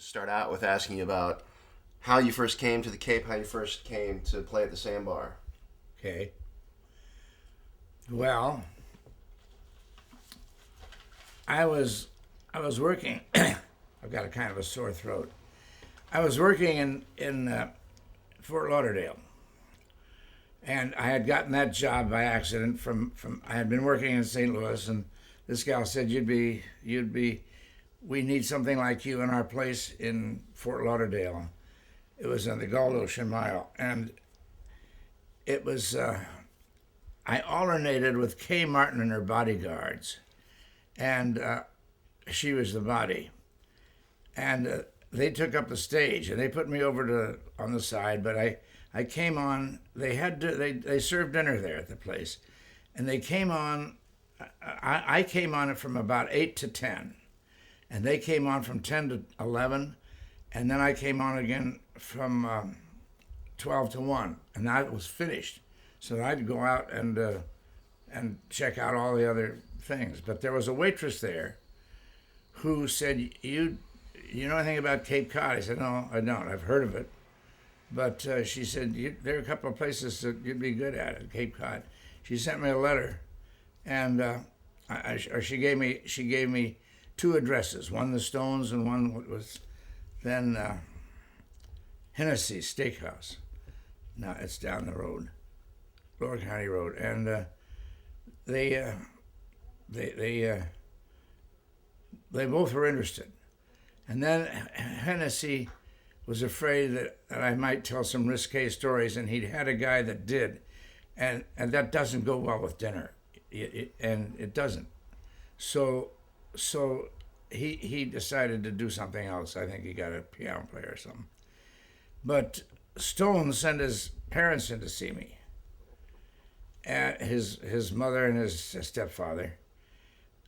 start out with asking you about how you first came to the Cape, how you first came to play at the Sandbar. Okay. Well, I was working. I've got a kind of a sore throat. I was working in Fort Lauderdale, and I had gotten that job by accident from I had been working in St. Louis, and this gal said we need something like you in our place in Fort Lauderdale. It was on the Gulf Ocean Mile, and it was I alternated with Kay Martin and her bodyguards, and she was the body, and they took up the stage and they put me over to on the side, but I came on. They served dinner there at the place, and they came on. I came on it from about 8 to 10, and they came on from 10 to 11, and then I came on again from 12 to 1, and that was finished. So I'd go out and check out all the other things. But there was a waitress there who said, you know anything about Cape Cod? I said, no, I don't. I've heard of it. But she said, there are a couple of places that you'd be good at Cape Cod. She sent me a letter, and she gave me two addresses, one the Stones and one was then Hennessy Steakhouse. Now it's down the road, Lower County Road, and they both were interested. And then Hennessy was afraid that I might tell some risque stories, and he'd had a guy that did, and that doesn't go well with dinner, and it doesn't. So he decided to do something else. I think he got a piano player or something. But Stone sent his parents in to see me, his mother and his stepfather,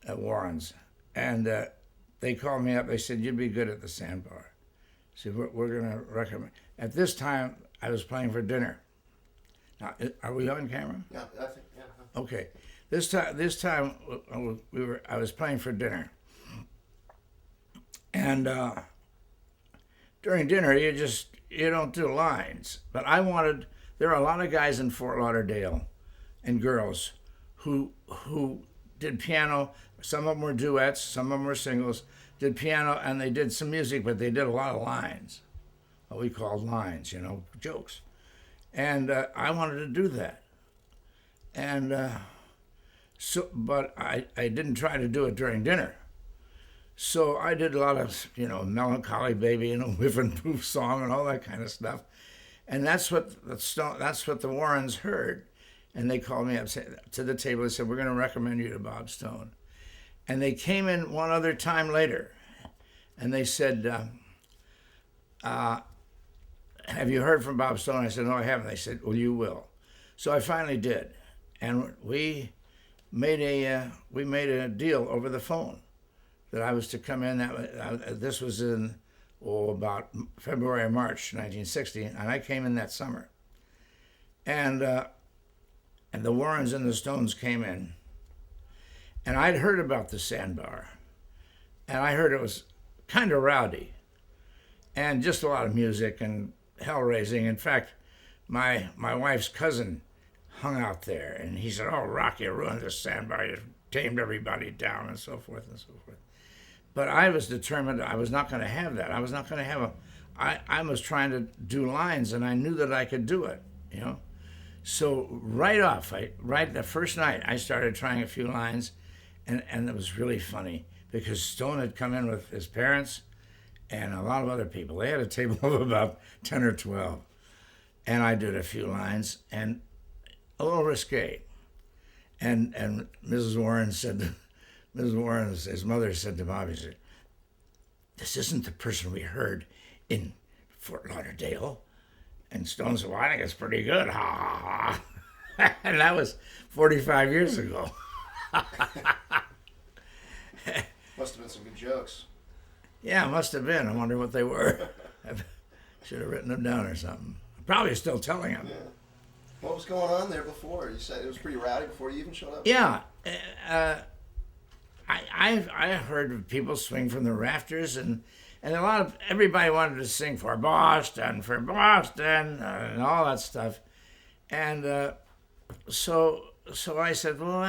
Warrens, and they called me up. They said, you'd be good at the Sandbar. I said, we're going to recommend. At this time, I was playing for dinner. Now, are we on camera? Yeah, I think, yeah. Okay. This time I was playing for dinner. And during dinner, you don't do lines. But there are a lot of guys in Fort Lauderdale and girls who did piano. Some of them were duets, some of them were singles, did piano, and they did some music, but they did a lot of lines, what we called lines, jokes. And I wanted to do that. And but I didn't try to do it during dinner. So I did a lot of, Melancholy Baby and a Whiff and Proof song and all that kind of stuff. And that's what the Warrens heard. And they called me up to the table and said, we're going to recommend you to Bob Stone. And they came in one other time later, and they said, have you heard from Bob Stone? I said, no, I haven't. They said, well, you will. So I finally did. And we made a deal over the phone that I was to come in. This was in about February or March 1960, and I came in that summer. And the Warrens and the Stones came in. And I'd heard about the Sandbar, and I heard it was kind of rowdy, and just a lot of music and hell-raising. In fact, my wife's cousin hung out there, and he said, "Oh, Rock, you ruined the Sandbar. You tamed everybody down," and so forth and so forth. But I was determined I was not going to have that. I was not going to have I was trying to do lines, and I knew that I could do it, So right the first night, I started trying a few lines. And it was really funny because Stone had come in with his parents and a lot of other people. They had a table of about 10 or 12. And I did a few lines and a little risque. And Mrs. Warren, his mother said to Bobby, she said, this isn't the person we heard in Fort Lauderdale. And Stone said, well, I think it's pretty good. Ha, ha, ha. And that was 45 years ago. Must have been some good jokes. Yeah, must have been. I wonder what they were. I should have written them down or something. I'm probably still telling them. Yeah. What was going on there before? You said it was pretty rowdy before you even showed up? Yeah. I heard people swing from the rafters, and and everybody wanted to sing for Boston, and all that stuff. And so I said, well,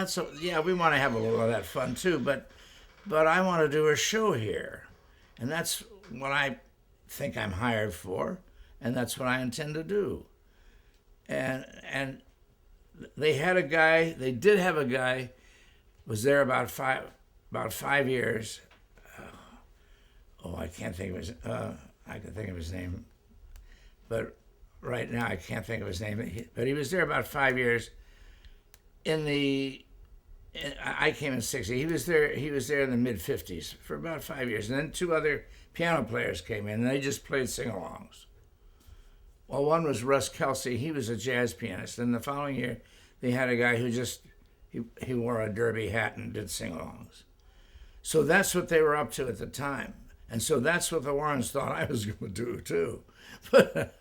we want to have a little of that fun too, but I want to do a show here, and that's what I think I'm hired for, and that's what I intend to do. And they did have a guy, was there about 5 years. I can't think of I can think of his name, but right now I can't think of his name. But he was there about 5 years. I came in '60. He was there in the mid-'50s for about 5 years, and then 2 other piano players came in, and they just played sing-alongs. Well, one was Russ Kelsey. He was a jazz pianist. And the following year, they had a guy who he wore a derby hat and did sing-alongs. So that's what they were up to at the time. And so that's what the Warrens thought I was going to do, too. But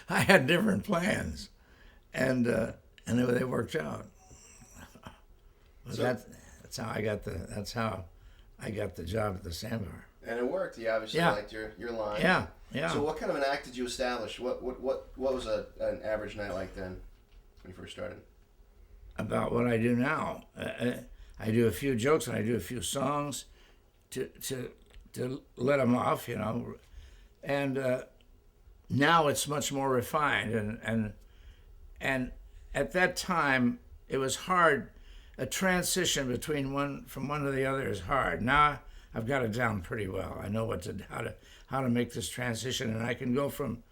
I had different plans. And they worked out. So that's how I got the job at the Sandbar. And it worked. You obviously liked your line. Yeah. So what kind of an act did you establish? What was an average night like then when you first started? About what I do now. I do a few jokes and I do a few songs to let them off, And now it's much more refined. And at that time, it was hard. A transition from one to the other is hard. Now I've got it down pretty well. I know how to make this transition, and I can go from.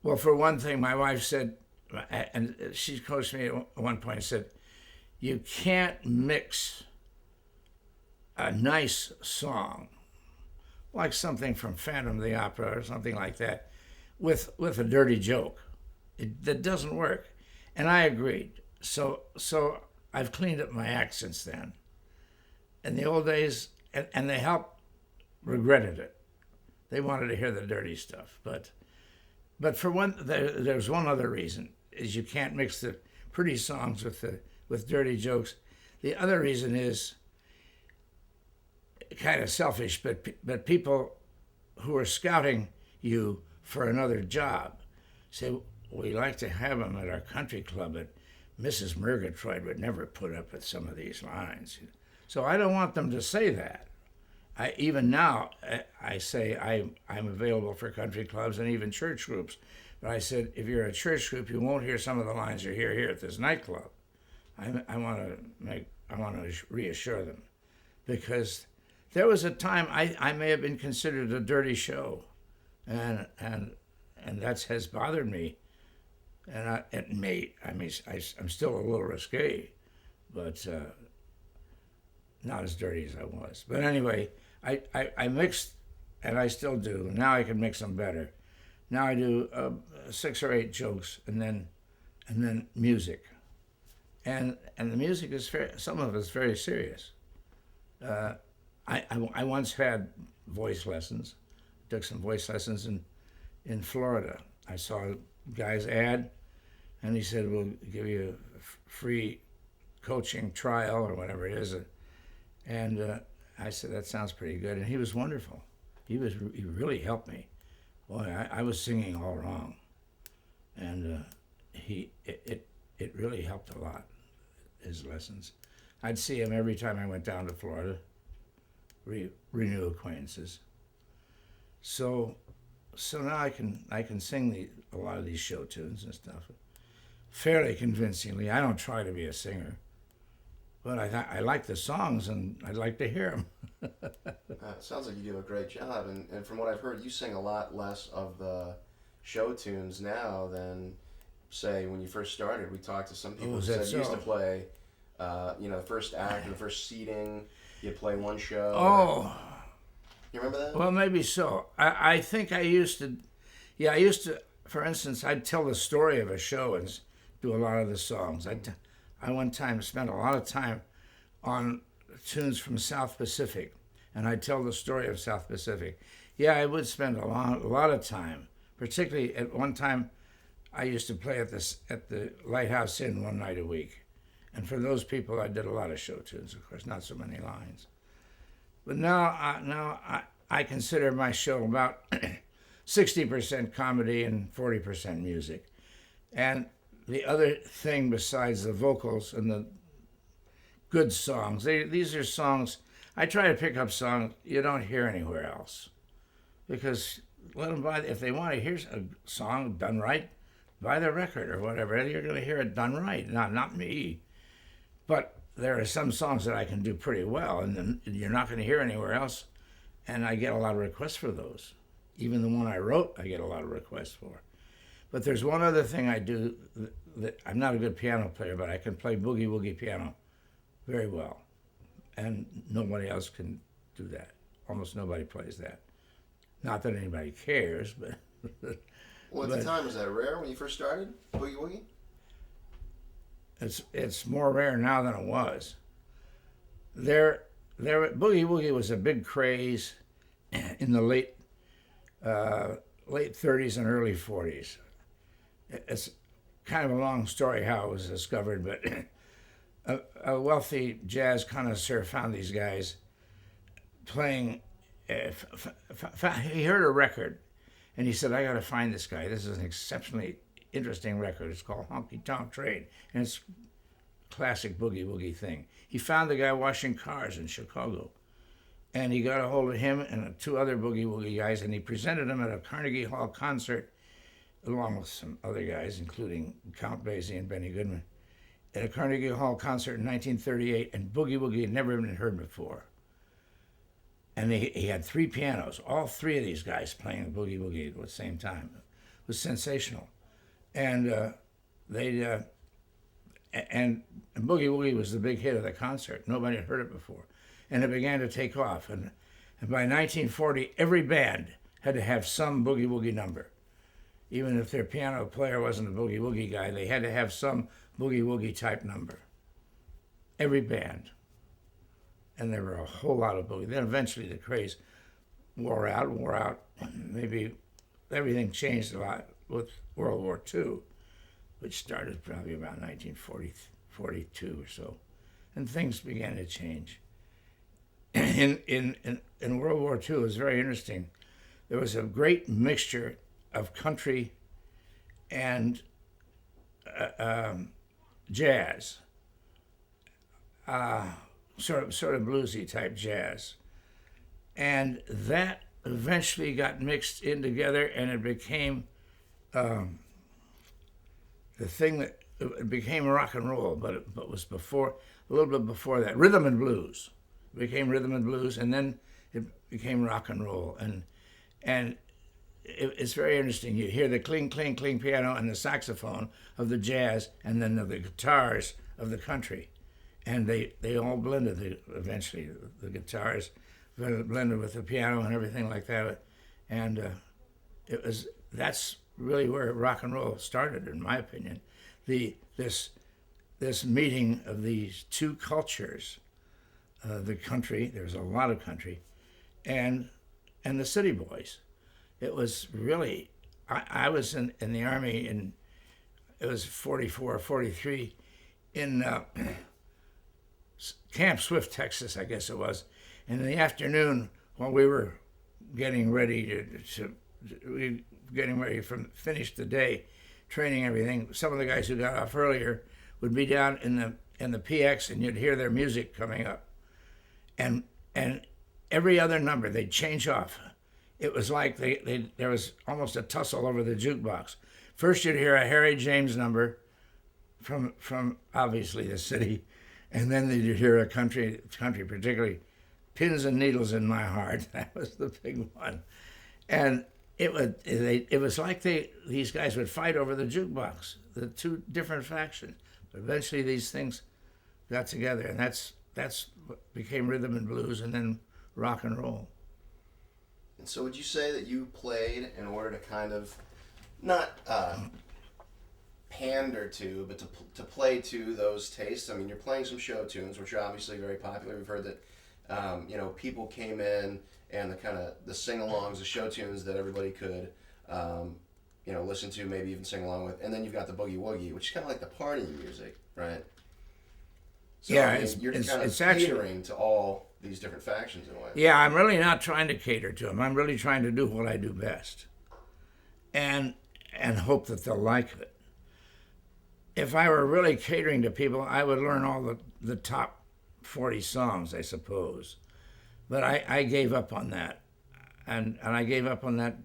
Well, for one thing, my wife said, and she coached me at one point. Said, "You can't mix a nice song, like something from Phantom of the Opera or something like that, with a dirty joke. That doesn't work." And I agreed. So I've cleaned up my act since then. In the old days, and they regretted it. They wanted to hear the dirty stuff. But for one, there's one other reason, is you can't mix the pretty songs with dirty jokes. The other reason is kind of selfish, but people who are scouting you for another job say, "We like to have them at our country club, but Mrs. Murgatroyd would never put up with some of these lines." So I don't want them to say that. Even now, I say I'm available for country clubs and even church groups. But I said, if you're a church group, you won't hear some of the lines you hear here at this nightclub. I want to reassure them, because there was a time I may have been considered a dirty show, and that has bothered me. And I'm still a little risque, but not as dirty as I was. But anyway, I mixed, and I still do. Now I can mix them better. Now I do 6 or 8 jokes, and then music, and the music is some of it's very serious. I once had voice lessons, took some voice lessons in Florida. I saw a guy's ad, and he said, "We'll give you a free coaching trial," or whatever it is. And I said, "That sounds pretty good." And he was wonderful. He really helped me. Boy, I was singing all wrong. And it really helped a lot, his lessons. I'd see him every time I went down to Florida, renew acquaintances. So now I can sing a lot of these show tunes and stuff fairly convincingly. I don't try to be a singer, but I like the songs and I'd like to hear them. It sounds like you do a great job, and from what I've heard, you sing a lot less of the show tunes now than, say, when you first started. We talked to some people who said you used to play, the first act and the first seating. You'd play one show. Oh. You remember that? Well, maybe so. I think I used to. Yeah, I used to. For instance, I'd tell the story of a show and do a lot of the songs. I one time spent a lot of time on tunes from South Pacific, and I'd tell the story of South Pacific. Yeah, I would spend a lot of time. Particularly at one time, I used to play at the Lighthouse Inn one night a week, and for those people, I did a lot of show tunes. Of course, not so many lines. But now I consider my show about 60% comedy and 40% music. And the other thing besides the vocals and the good songs, these are songs, I try to pick up songs you don't hear anywhere else. Because let them buy, if they want to hear a song done right, buy the record or whatever. You're going to hear it done right, not me. But there are some songs that I can do pretty well, and then you're not going to hear anywhere else. And I get a lot of requests for those. Even the one I wrote, I get a lot of requests for. But there's one other thing I do that I'm not a good piano player, but I can play boogie woogie piano very well. And nobody else can do that. Almost nobody plays that. Not that anybody cares, but... Well, at the time, was that rare when you first started, boogie woogie? It's more rare now than it was. Boogie woogie was a big craze in the late 30s and early 40s. It's kind of a long story how it was discovered, but a wealthy jazz connoisseur found these guys playing. He heard a record, and he said, "I got to find this guy. This is an exceptionally interesting record. It's called Honky Tonk Train, and it's classic boogie woogie thing." He found the guy washing cars in Chicago, and he got a hold of him and two other boogie woogie guys, and he presented them at a Carnegie Hall concert, along with some other guys, including Count Basie and Benny Goodman, at a Carnegie Hall concert in 1938, and boogie woogie had never been heard before. And he had three pianos, all three of these guys playing boogie woogie at the same time. It was sensational. And and boogie woogie was the big hit of the concert. Nobody had heard it before. And it began to take off. And by 1940, every band had to have some boogie woogie number. Even if their piano player wasn't a boogie woogie guy, they had to have some boogie woogie type number. Every band. And there were a whole lot of boogie. Then eventually the craze wore out. Maybe everything changed a lot with World War II, which started probably about 1942 or so. And things began to change. In World War II, it was very interesting. There was a great mixture of country and jazz. Sort of bluesy type jazz. And that eventually got mixed in together, and it became the thing that it became rock and roll, but it was before, a little bit before that, rhythm and blues. It became rhythm and blues, and then it became rock and roll. And it's very interesting. You hear the cling, cling, cling piano and the saxophone of the jazz, and then the guitars of the country. And they all blended eventually. The guitars blended with the piano and everything like that. And that's really where rock and roll started, in my opinion. This meeting of these two cultures, the country, there's a lot of country, and the city boys. It was really, I was in the Army in, it was 44, 43, in Camp Swift, Texas, I guess it was. And in the afternoon, while we were getting ready finish the day, training everything, some of the guys who got off earlier would be down in the PX, and you'd hear their music coming up. And every other number, they'd change off. It was like there was almost a tussle over the jukebox. First you'd hear a Harry James number from obviously the city, and then you'd hear a country, particularly Pins and Needles in My Heart. That was the big one. And it was like these guys would fight over the jukebox, the two different factions. But eventually these things got together, and that's what became rhythm and blues, and then rock and roll. And so would you say that you played in order to kind of not pander to, but to play to those tastes? I mean, you're playing some show tunes, which are obviously very popular. We've heard that people came in, and the sing-alongs, the show tunes that everybody could listen to, maybe even sing along with. And then you've got the boogie woogie, which is kind of like the party music, right? So, yeah, you're kind of catering to all these different factions in a way. Yeah, I'm really not trying to cater to them. I'm really trying to do what I do best, and hope that they'll like it. If I were really catering to people, I would learn all the top 40 songs, I suppose. But I gave up on that, and I gave up on that.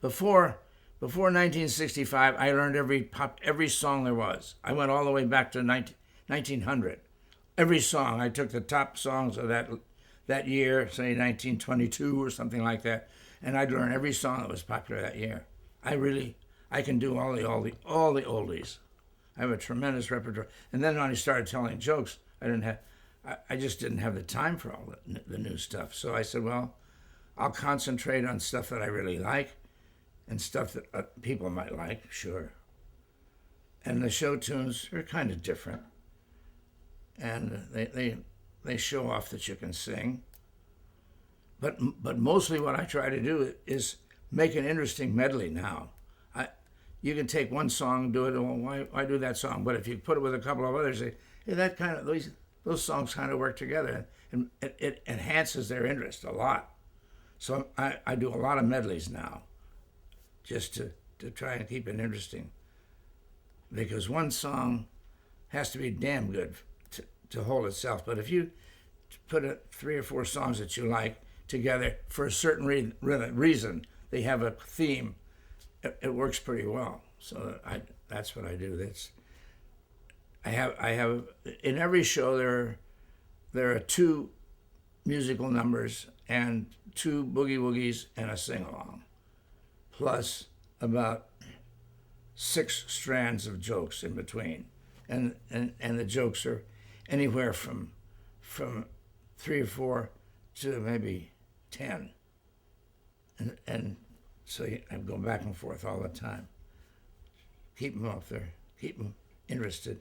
Before 1965, I learned every song there was. I went all the way back to 1900. Every song, I took the top songs of that year, say 1922 or something like that, and I'd learn every song that was popular that year. I can do all the oldies. I have a tremendous repertoire. And then when I started telling jokes, I just didn't have the time for all the new stuff. So I said, well, I'll concentrate on stuff that I really like and stuff that people might like, sure. And the show tunes are kind of different. And they show off that you can sing. But mostly what I try to do is make an interesting medley now. You can take one song and do it, well, why do that song? But if you put it with a couple of others, those songs kind of work together, and it enhances their interest a lot. So I do a lot of medleys now, just to try and keep it interesting. Because one song has to be damn good to hold itself. But if you put 3 or 4 songs that you like together for a certain reason, they have a theme, it works pretty well. So that's what I do. I have in every show there are 2 musical numbers and 2 boogie woogies and a sing along, plus about 6 strands of jokes in between, and the jokes are anywhere from 3 or 4 to maybe 10, and so I'm going back and forth all the time. Keep them up there, keep them interested.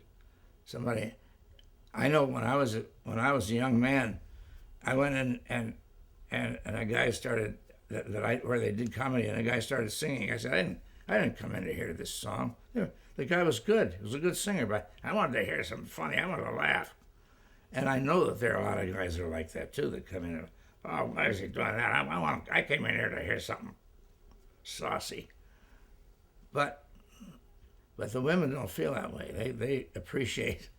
I know when I was a young man, I went in and a guy started where they did comedy, and a guy started singing. I said, I didn't come in to hear this song. The guy was good. He was a good singer, but I wanted to hear something funny. I wanted to laugh. And I know that there are a lot of guys that are like that too, that come in and, oh, why is he doing that? I came in here to hear something saucy. But the women don't feel that way. They appreciate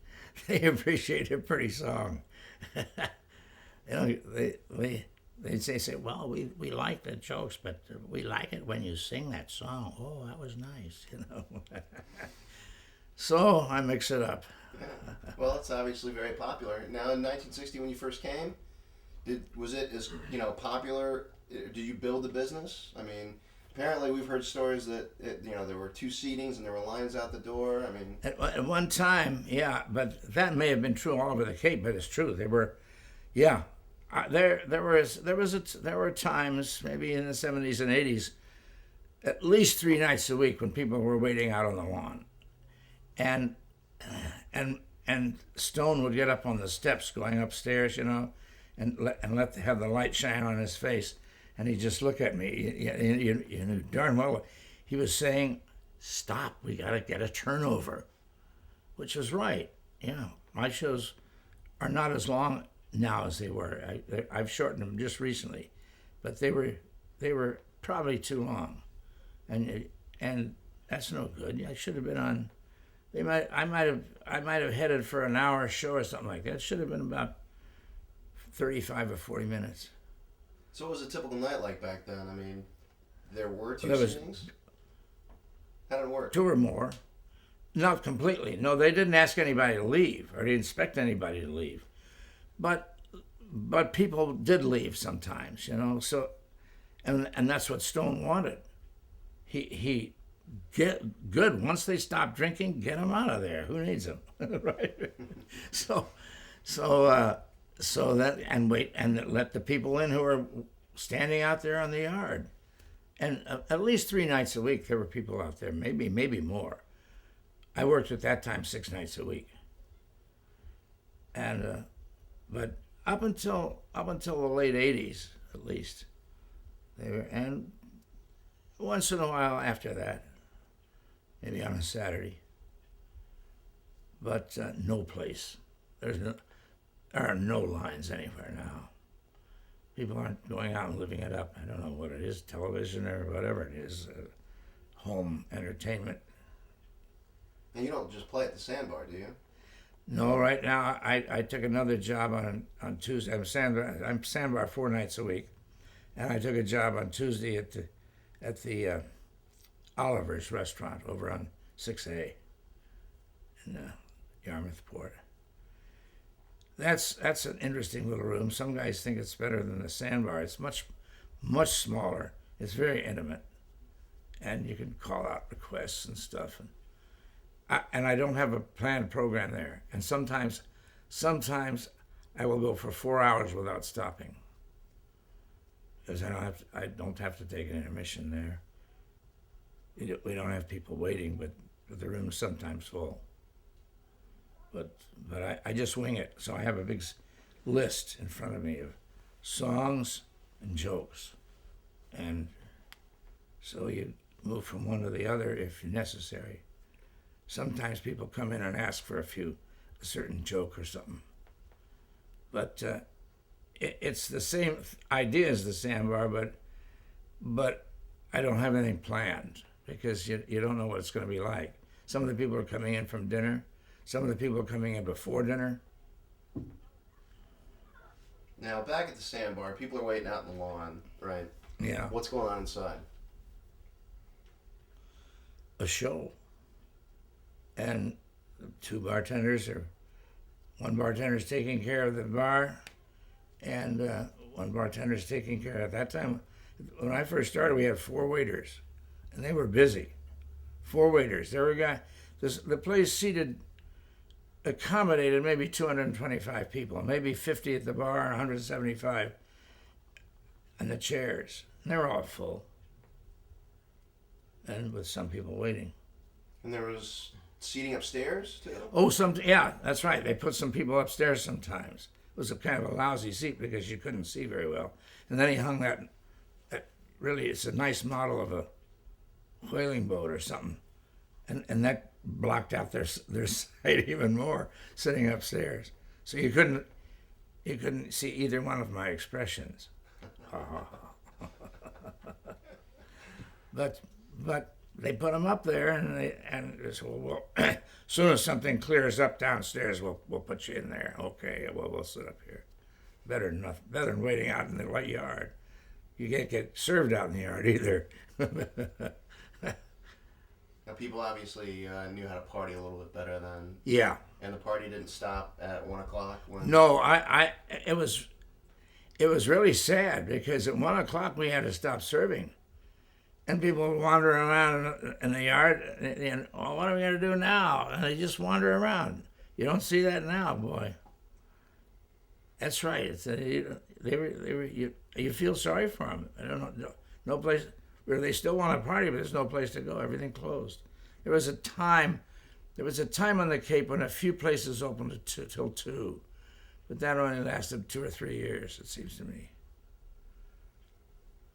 a pretty song. They say, well, we like the jokes, but we like it when you sing that song. Oh, that was nice, So I mix it up. Well, it's obviously very popular. Now, in 1960, when you first came, was it as popular? Did you build the business? I mean, apparently we've heard stories that there were 2 seatings and there were lines out the door. I mean, at one time, yeah, but that may have been true all over the Cape. But it's true. There were, yeah, there were times maybe in the 70s and 80s, at least 3 nights a week when people were waiting out on the lawn, and Stone would get up on the steps going upstairs, and have the light shine on his face. And he'd just look at me. You knew darn well he was saying, stop, we got to get a turnover, which was right. My shows are not as long now as they were. I've shortened them just recently, but they were probably too long, and that's no good. I should have been on. I might have headed for an hour show or something like that. It should have been about 35 or 40 minutes. So what was a typical night like back then? I mean, there were 2 sittings? How did it work? 2 or more. Not completely. No, they didn't ask anybody to leave, or they didn't expect anybody to leave. But people did leave sometimes, So, and that's what Stone wanted. He get good. Once they stop drinking, get them out of there. Who needs them, right? So that, and wait, and let the people in who are standing out there on the yard. And at least 3 nights a week there were people out there, maybe more. I worked at that time 6 nights a week. And but up until the late 80s, at least, they were, and once in a while after that, maybe on a Saturday. But no place. There are no lines anywhere now. People aren't going out and living it up. I don't know what it is, television or whatever it is, home entertainment. And you don't just play at the Sandbar, do you? No, right now I took another job on Tuesday. I'm Sandbar 4 nights a week, and I took a job on Tuesday at the Oliver's restaurant over on 6A in Yarmouthport. That's an interesting little room. Some guys think it's better than the Sandbar. It's much smaller. It's very intimate, and you can call out requests and stuff. And I don't have a planned program there. And sometimes I will go for 4 hours without stopping because I don't have to take an intermission there. We don't have people waiting, but the room's sometimes full. But I just wing it. So I have a big list in front of me of songs and jokes. And so you move from one to the other if necessary. Sometimes people come in and ask for a certain joke or something. But it's the same idea as the Sandbar, but I don't have anything planned because you don't know what it's going to be like. Some of the people are coming in from dinner. Some of the people are coming in before dinner. Now, back at the Sandbar, people are waiting out in the lawn, right? Yeah. What's going on inside? A show. And one bartender's taking care of the bar, and one bartender's taking care of, at that time, when I first started, we had 4 waiters, and they were busy. 4 waiters. There were the place accommodated maybe 225 people, maybe 50 at the bar, 175 in the chairs. And they were all full, and with some people waiting. And there was seating upstairs too? Oh, yeah, that's right. They put some people upstairs sometimes. It was a kind of a lousy seat because you couldn't see very well. And then he hung that really, it's a nice model of a whaling boat or something. And that blocked out their sight even more, sitting upstairs. So you couldn't see either one of my expressions. But they put them up there, and they said, well, as soon as something clears up downstairs, we'll put you in there. Okay, well, we'll sit up here. Better than waiting out in the yard. You can't get served out in the yard either. Now, people obviously knew how to party a little bit better then. Yeah. And the party didn't stop at 1 o'clock? No, it was really sad because at 1 o'clock we had to stop serving. And people would wander around in the yard, and oh, what are we going to do now? And they just wander around. You don't see that now, boy. That's right. It's you feel sorry for them. I don't know, no place where they still want to party, but there's no place to go. Everything closed. There was a time on the Cape when a few places opened till 2, but that only lasted 2 or 3 years, it seems to me.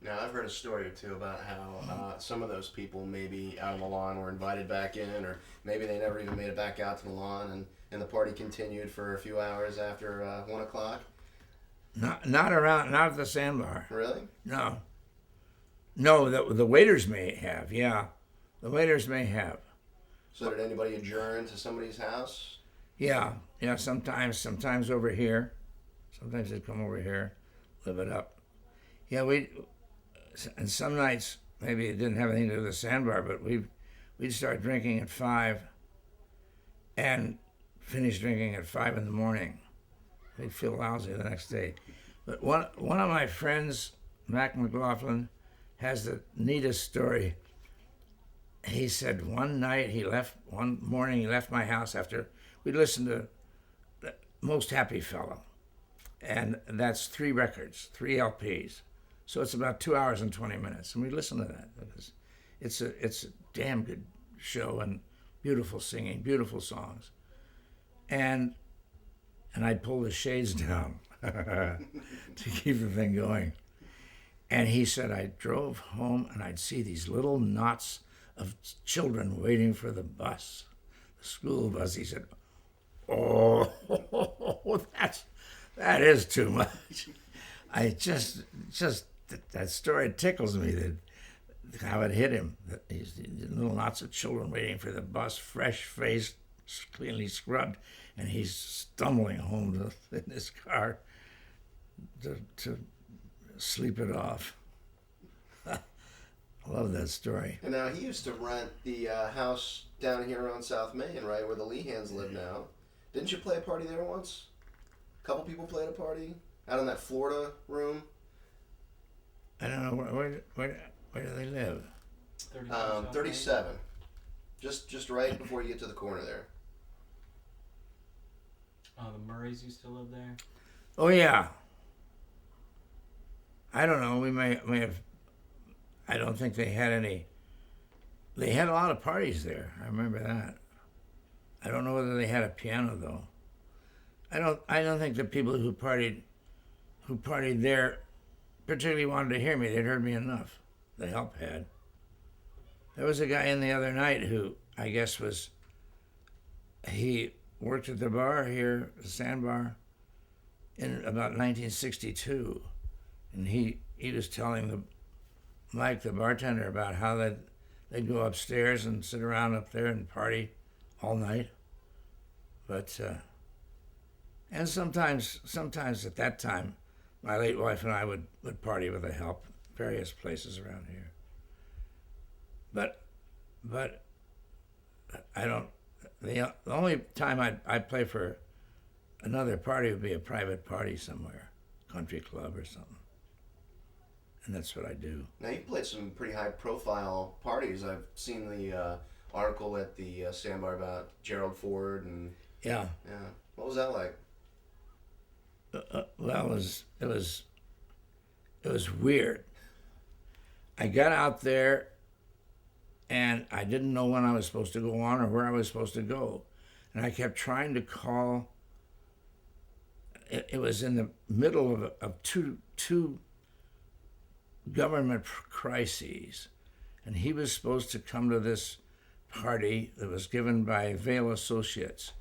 Now, I've heard a story or two about how some of those people maybe out on the lawn were invited back in, or maybe they never even made it back out to the lawn, and the party continued for a few hours after 1 o'clock. Not at the Sandbar. Really? No, the waiters may have, yeah. The waiters may have. So did anybody adjourn to somebody's house? Yeah, sometimes over here. Sometimes they'd come over here, live it up. Yeah, and some nights, maybe it didn't have anything to do with the Sandbar, but we'd start drinking at 5 and finish drinking at 5 in the morning. We'd feel lousy the next day. But one of my friends, Mac McLaughlin, has the neatest story. He said one morning he left my house after we listened to the Most Happy Fellow. And that's 3 records, 3 LPs. So it's about 2 hours and 20 minutes. And we listened to that because it's a damn good show and beautiful singing, beautiful songs. And I'd pull the shades down to keep the thing going. And he said, I drove home and I'd see these little knots of children waiting for the bus, the school bus. He said, oh, That is too much. I just that story tickles me, that how it hit him. These little knots of children waiting for the bus, fresh faced, cleanly scrubbed, and he's stumbling home in his car to sleep it off. I love that story. And now he used to rent the house down here on South Main, right, where the Lehans live now. Didn't you play a party there once? A couple people played a party out in that Florida room. I don't know where do they live? 37. Just right before you get to the corner there. Oh, the Murrays used to live there? Oh, yeah. I don't know. We may have... I don't think they had any... They had a lot of parties there. I remember that. I don't know whether they had a piano, though. I don't think the people who partied there particularly wanted to hear me. They'd heard me enough. The help had. There was a guy in the other night who I guess he worked at the bar here, the Sandbar, in about 1962, and he was telling Mike, the bartender, about how they'd go upstairs and sit around up there and party all night. But and sometimes at that time, my late wife and I would party with the help, various places around here. But I don't. The only time I'd play for another party would be a private party somewhere, country club or something. And that's what I do. Now, you've played some pretty high-profile parties. I've seen the article at the Sandbar about Gerald Ford and... Yeah. Yeah. What was that like? Well, it was weird. I got out there, and I didn't know when I was supposed to go on or where I was supposed to go. And I kept trying to call. It was in the middle of two government crises. And he was supposed to come to this party that was given by Vail Associates.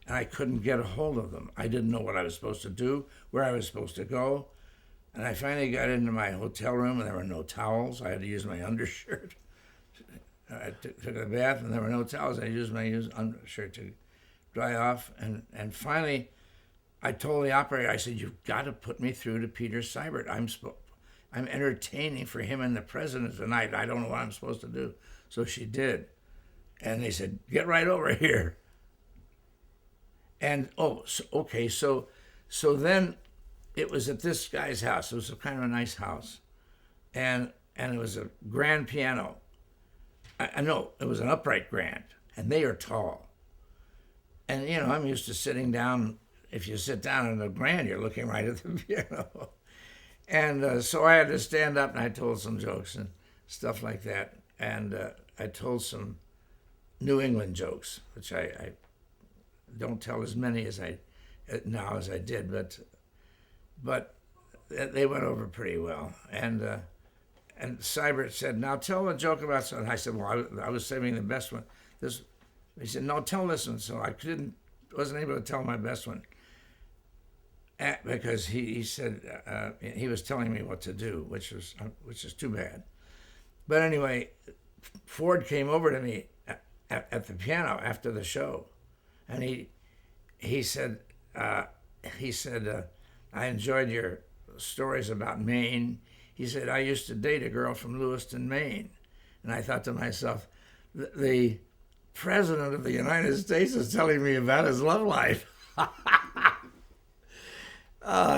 And I couldn't get a hold of them. I didn't know what I was supposed to do, where I was supposed to go. And I finally got into my hotel room, and there were no towels. I had to use my undershirt. I took a bath, and there were no towels. I used my undershirt to dry off. And finally, I told the operator, I said, "You've got to put me through to Peter Seibert. I'm entertaining for him and the president tonight. I don't know what I'm supposed to do." So she did. And they said, "Get right over here." And, okay, so then it was at this guy's house. It was kind of a nice house. And it was a grand piano. I know, it was an upright grand, and they are tall. And, I'm used to sitting down. If you sit down in a grand, you're looking right at the piano. And so I had to stand up, and I told some jokes and stuff like that. And I told some New England jokes, which I don't tell as many as I did, but they went over pretty well. And Seibert said, "Now tell a joke about something." I said, "Well, I was saving the best one." He said, "No, tell this one." So I wasn't able to tell my best one because he said he was telling me what to do, which is too bad. But anyway, Ford came over to me at the piano after the show. And he said, "I enjoyed your stories about Maine." He said, "I used to date a girl from Lewiston, Maine." And I thought to myself, the President of the United States is telling me about his love life. I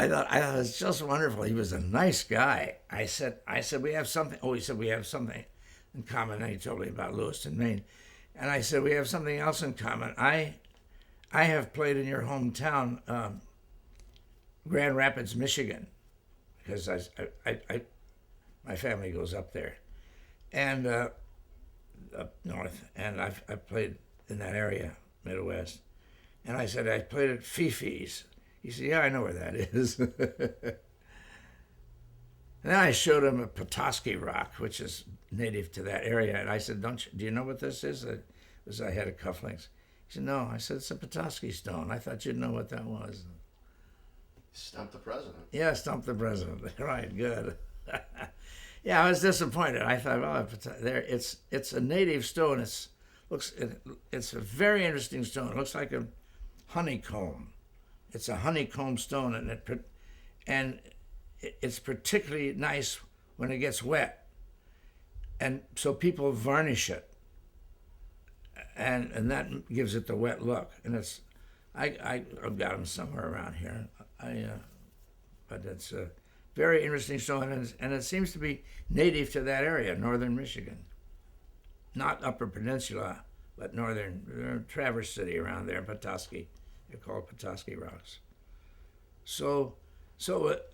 thought it was just wonderful. He was a nice guy. I said, "We have something." Oh, he said, "We have something in common." And he told me about Lewiston, Maine. And I said, "We have something else in common. I have played in your hometown, Grand Rapids, Michigan, because my family goes up there, and up north, and I've played in that area, Midwest." And I said, "I played at Fifi's." He said, "Yeah, I know where that is." And then I showed him a Petoskey rock, which is native to that area, and I said, "Do you know what this is?" I had a cufflinks. He said, "No." I said, "It's a Petoskey stone. I thought you'd know what that was." Stump the president. Yeah, stump the president. Right, good. Yeah, I was disappointed. I thought, well, it's a native stone. It's a very interesting stone. It looks like a honeycomb. It's a honeycomb stone, and it's particularly nice when it gets wet, and so people varnish it, and that gives it the wet look. And I've got them somewhere around here. But it's a very interesting stone, and it seems to be native to that area, northern Michigan. Not Upper Peninsula, but northern Traverse City around there, Petoskey. They're called Petoskey rocks. So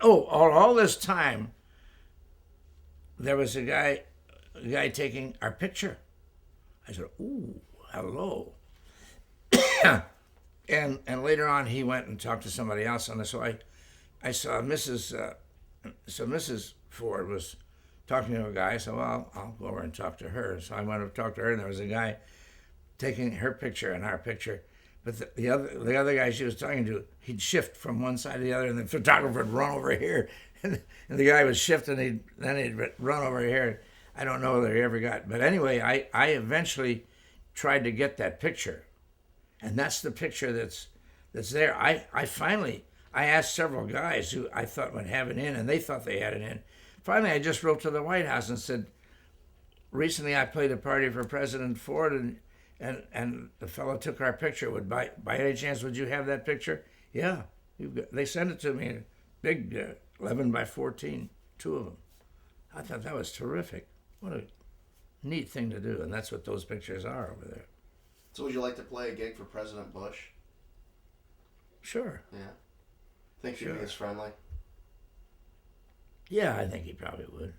all this time, there was a guy taking our picture. I said, "Ooh, hello." And later on, he went and talked to somebody else, and so I saw Mrs. Ford was talking to a guy. So I'll go over and talk to her. So I went up to talk to her, and there was a guy taking her picture and our picture. But the other guy she was talking to, he'd shift from one side to the other, and the photographer would run over here, and the guy was shifting, then he'd run over here. I don't know whether he ever got, but anyway, I eventually tried to get that picture, and that's the picture that's there. I asked several guys who I thought would have it in, and they thought they had it in. Finally, I just wrote to the White House and said, recently I played a party for President Ford, and the fellow took our picture. By any chance, would you have that picture? Yeah. They sent it to me, big 11 by 14, two of them. I thought that was terrific. What a neat thing to do, and that's what those pictures are over there. So would you like to play a gig for President Bush? Sure. Yeah. Think he'd be as friendly? Yeah, I think he probably would.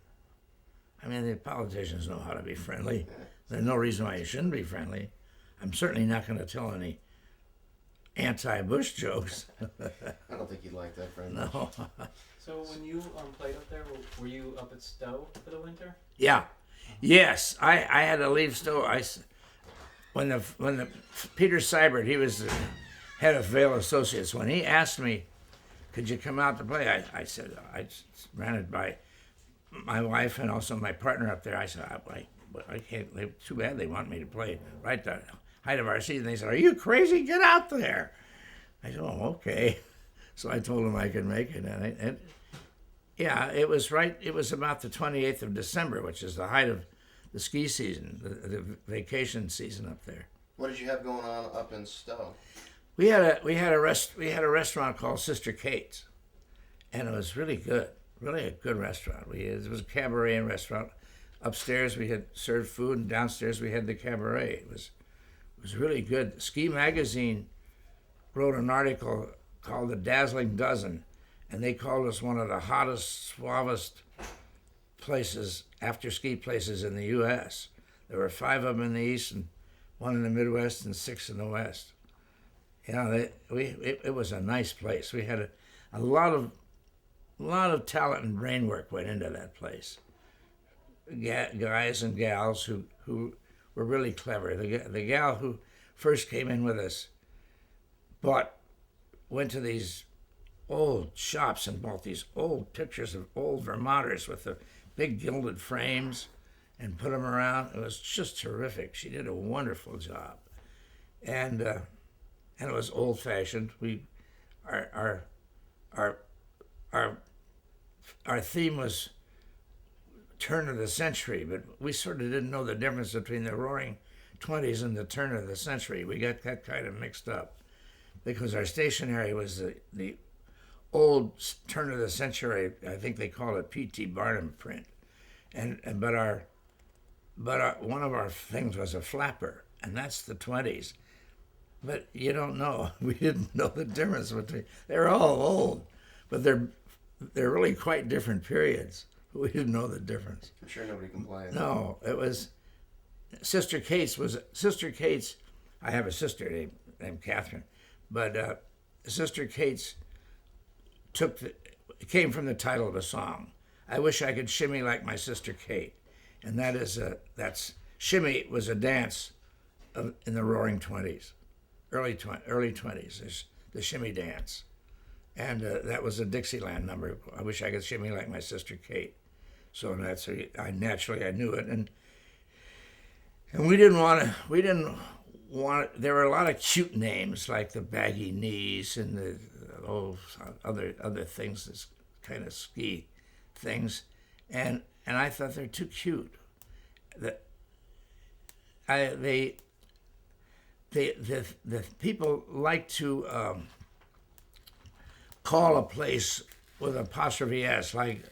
I mean, the politicians know how to be friendly. Yeah. There's no reason why you shouldn't be friendly. I'm certainly not going to tell any anti-Bush jokes. I don't think he'd like that very much. No. So when you played up there, were you up at Stowe for the winter? Yeah. Yes, I had to leave Stowe. When the Peter Seibert, he was the head of Vail Associates, when he asked me, could you come out to play? I said, I ran it by my wife and also my partner up there. I said, I can't, too bad they want me to play right at the height of our season. They said, are you crazy? Get out there. I said, oh, okay. So I told them I could make it. And yeah, it was about the 28th of December, which is the height of the ski season, the vacation season up there. What did you have going on up in Stowe? We had a restaurant called Sister Kate's, and it was really good, really a good restaurant. It was a cabaret and restaurant. Upstairs we had served food, and downstairs we had the cabaret. It was really good. Ski Magazine wrote an article called "The Dazzling Dozen," and they called us one of the hottest, suavest places, after ski places in the U.S. There were 5 of them in the East, and 1 in the Midwest, and 6 in the West. It was a nice place. We had a lot of talent and brain work went into that place. Guys and gals who were really clever. The gal who first came in with us went to these old shops and bought these old pictures of old Vermonters with the big gilded frames and put them around. It was just terrific. She did a wonderful job, and it was old fashioned. Our theme was turn of the century, but we sort of didn't know the difference between the Roaring '20s and the turn of the century. We got that kind of mixed up because our stationery was the old turn of the century. I think they call it P.T. Barnum print, but one of our things was a flapper, and that's the '20s. But you don't know. We didn't know the difference between. They're all old, but they're really quite different periods. We didn't know the difference. I'm sure nobody complained. No, it was Sister Kate's. I have a sister named Catherine, but Sister Kate's came from the title of a song. I wish I could shimmy like my sister Kate, and that's shimmy was a dance in the Roaring '20s. Early 20s, there's the shimmy dance. And that was a Dixieland number. I wish I could shimmy like my sister Kate. So that's I knew it, and we didn't want. There were a lot of cute names like the Baggy Knees and the other things, this kind of ski things, and I thought they're too cute. The people like to call a place with apostrophe S, like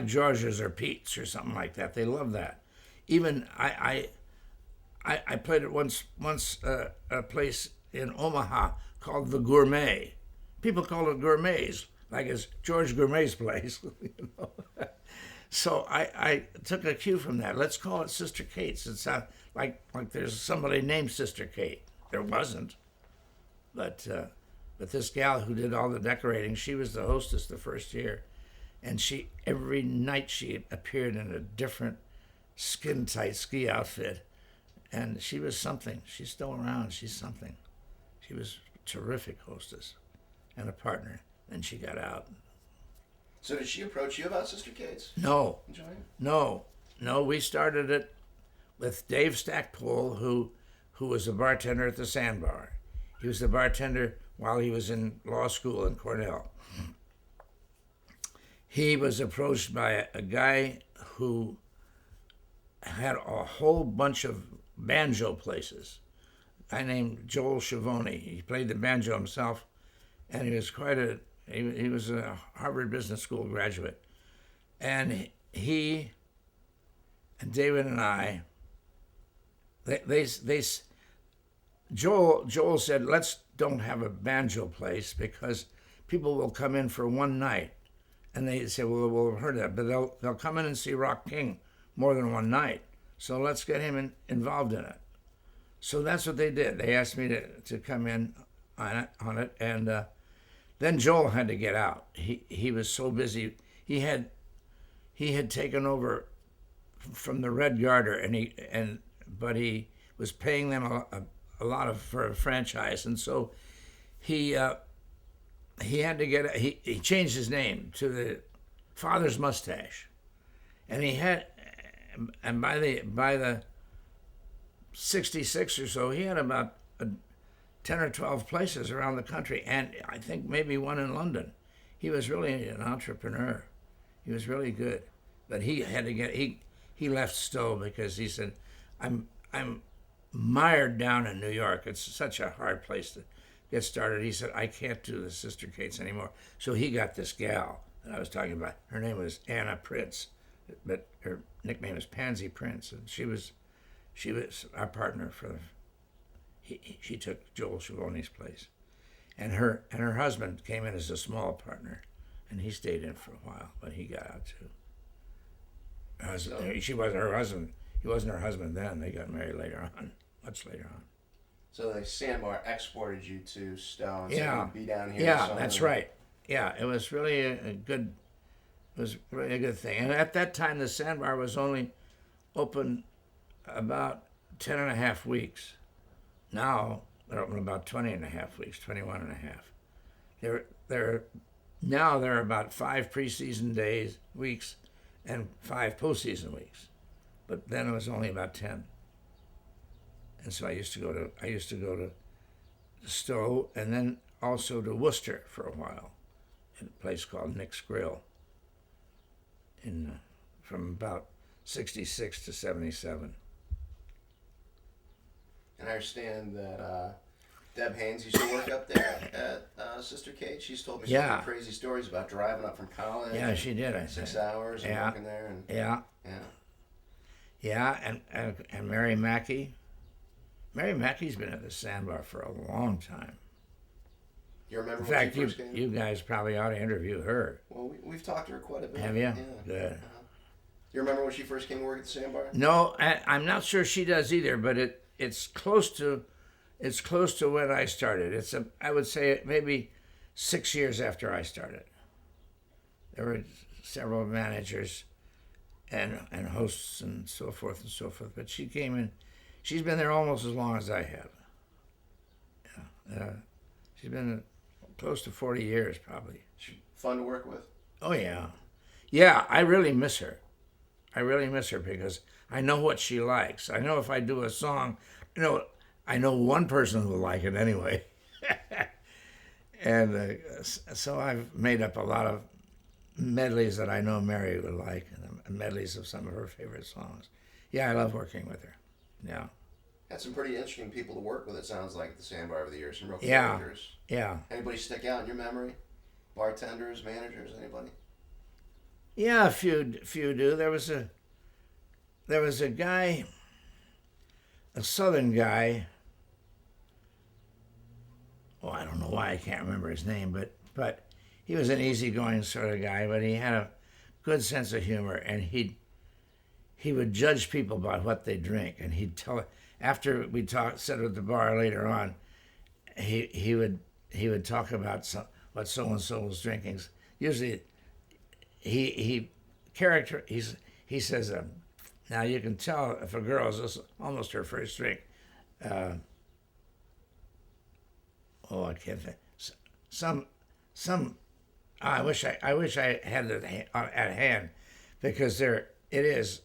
George's or Pete's or something like that. They love that. Even I played at once a place in Omaha called the Gourmet. People call it Gourmets, like it's George Gourmet's place. You know? So I took a cue from that. Let's call it Sister Kate's. It sounds like there's somebody named Sister Kate. There wasn't, but this gal who did all the decorating, she was the hostess the first year, and every night she appeared in a different skin-tight ski outfit, and she was something. She's still around. She's something. She was a terrific hostess and a partner. Then she got out. So did she approach you about Sister Kate's? No. Enjoying it? No. We started it with Dave Stackpole, who was a bartender at the Sandbar. He was the bartender while he was in law school in Cornell. He was approached by a guy who had a whole bunch of banjo places. A guy named Joel Schiavone. He played the banjo himself, and he was he was a Harvard Business School graduate. And he and David and I, Joel said, let's don't have a banjo place because people will come in for one night. And they said, well, we've heard that, but they'll come in and see Rock King more than one night. So let's get him involved in it. So that's what they did. They asked me to come in on it, and then Joel had to get out. He was so busy. He had taken over from the Red Garter, but he was paying them a lot for a franchise, and so he had to get he changed his name to the Father's Mustache, and by the 66 or so, he had about 10 or 12 places around the country, and I think maybe one in London. He was really an entrepreneur. He was really good, but he had to he left Stowe because he said, I'm mired down in New York. It's such a hard place to get started. He said, I can't do the Sister Kate's anymore. So he got this gal that I was talking about. Her name was Anna Prince, but her nickname is Pansy Prince, and she was our partner for she took Joel Schiavone's place. And her husband came in as a small partner, and he stayed in for a while, but he got out too. She wasn't her husband. He wasn't her husband then. They got married later on, much later on. So the Sandbar exported you to Stowe and yeah. said you'd be down here. Yeah, that's right. Yeah, it was really a good thing. And at that time, the Sandbar was only open about 10 and a half weeks. Now they're open about 20 and a half weeks, 21 and a half. Now there are about 5 preseason weeks and 5 postseason weeks. But then it was only about 10. And so I used to go to Stowe and then also to Worcester for a while at a place called Nick's Grill from about 66 to 77. And I understand that Deb Haines used to work up there at Sister Kate. She's told me some crazy stories about driving up from college. Yeah, she did. I 6 hours and working there. And, Yeah, and Mary Mackey. Mary Mackey's been at the Sandbar for a long time. You remember In when fact, she first came? you guys probably ought to interview her. Well, we've talked to her quite a bit. Have you? Yeah. Good. You remember when she first came to work at the Sandbar? No, I'm not sure she does either, but it's close to when I started. I would say maybe 6 years after I started. There were several managers and hosts and so forth, but she came in. She's been there almost as long as I have. Yeah, she's been close to 40 years, probably. Fun to work with. Oh, yeah. Yeah, I really miss her. I really miss her because I know what she likes. I know if I do a song, I know one person who will like it anyway. And so I've made up a lot of medleys that I know Mary would like, and medleys of some of her favorite songs. Yeah, I love working with her. Yeah. Had some pretty interesting people to work with, it sounds like, at the Sandbar over the years. Some real Yeah. characters. Yeah. Anybody stick out in your memory? Bartenders, managers, anybody? Yeah, a few do. There was a guy, a Southern guy. Oh, I don't know why I can't remember his name, but he was an easygoing sort of guy, but he had a good sense of humor, and he would judge people by what they drink, and he'd tell after we sat at the bar later on, he would talk about what so and so was drinking. Usually, he says, now you can tell if a girl is almost her first drink. I can't think. I wish I had it at hand, because there it is.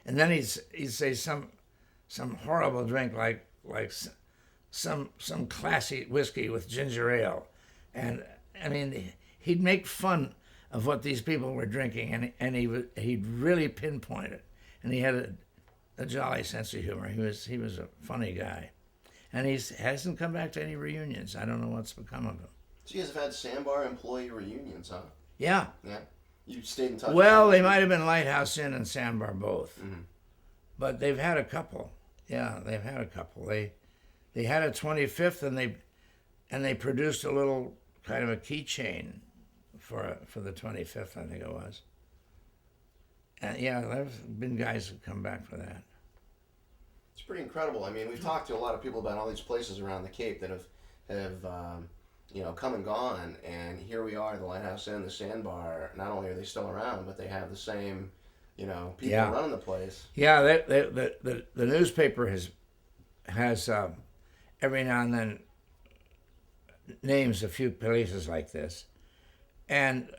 And then he'd say some horrible drink like some classy whiskey with ginger ale, and I mean he'd make fun of what these people were drinking, and he'd really pinpoint it, and he had a jolly sense of humor. He was a funny guy, and he hasn't come back to any reunions. I don't know what's become of him. So you guys have had Sandbar employee reunions, huh? Yeah. Yeah. You stayed in touch. Well, they might have been Lighthouse Inn and Sandbar both, Mm-hmm. but they've had a couple. Yeah, they've had a couple. They had a 25th, and they produced a little kind of a keychain for the 25th, I think it was. And yeah, there's been guys who've come back for that. It's pretty incredible. I mean, we've talked to a lot of people about all these places around the Cape that have come and gone, and here we are, the Lighthouse Inn, the Sandbar. Not only are they still around, but they have the same, people running the place. Yeah, the newspaper has every now and then names a few places like this, and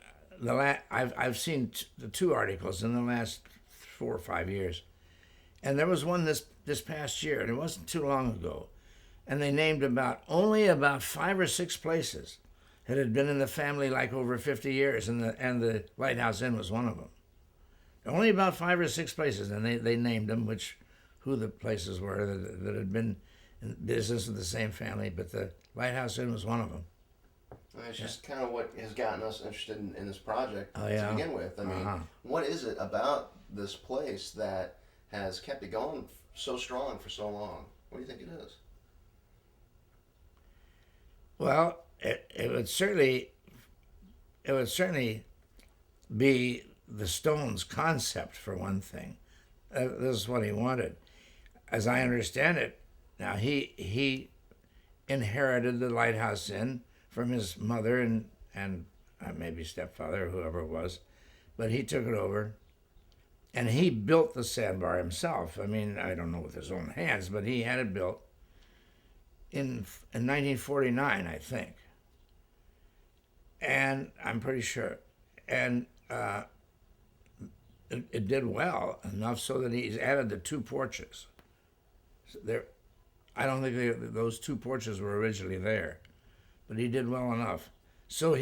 I've seen the two articles in the last 4 or 5 years, and there was one this past year, and it wasn't too long ago, and they named only about 5 or 6 places that had been in the family like over 50 years, and the Lighthouse Inn was one of them. Only about 5 or 6 places, and they named them, who the places were that had been in business with the same family, but the Lighthouse Inn was one of them. I mean, it's just kind of what has gotten us interested in this project to begin with. I mean, What is it about this place that has kept it going so strong for so long? What do you think it is? Well, it would certainly be the Stones' concept, for one thing. This is what he wanted. As I understand it, now he inherited the Lighthouse Inn from his mother and maybe stepfather, or whoever it was, but he took it over, and he built the Sandbar himself. I mean, I don't know with his own hands, but he had it built in 1949, I think, and I'm pretty sure, and it did well enough so that he's added the 2 porches. I don't think those 2 porches were originally there, but he did well enough. So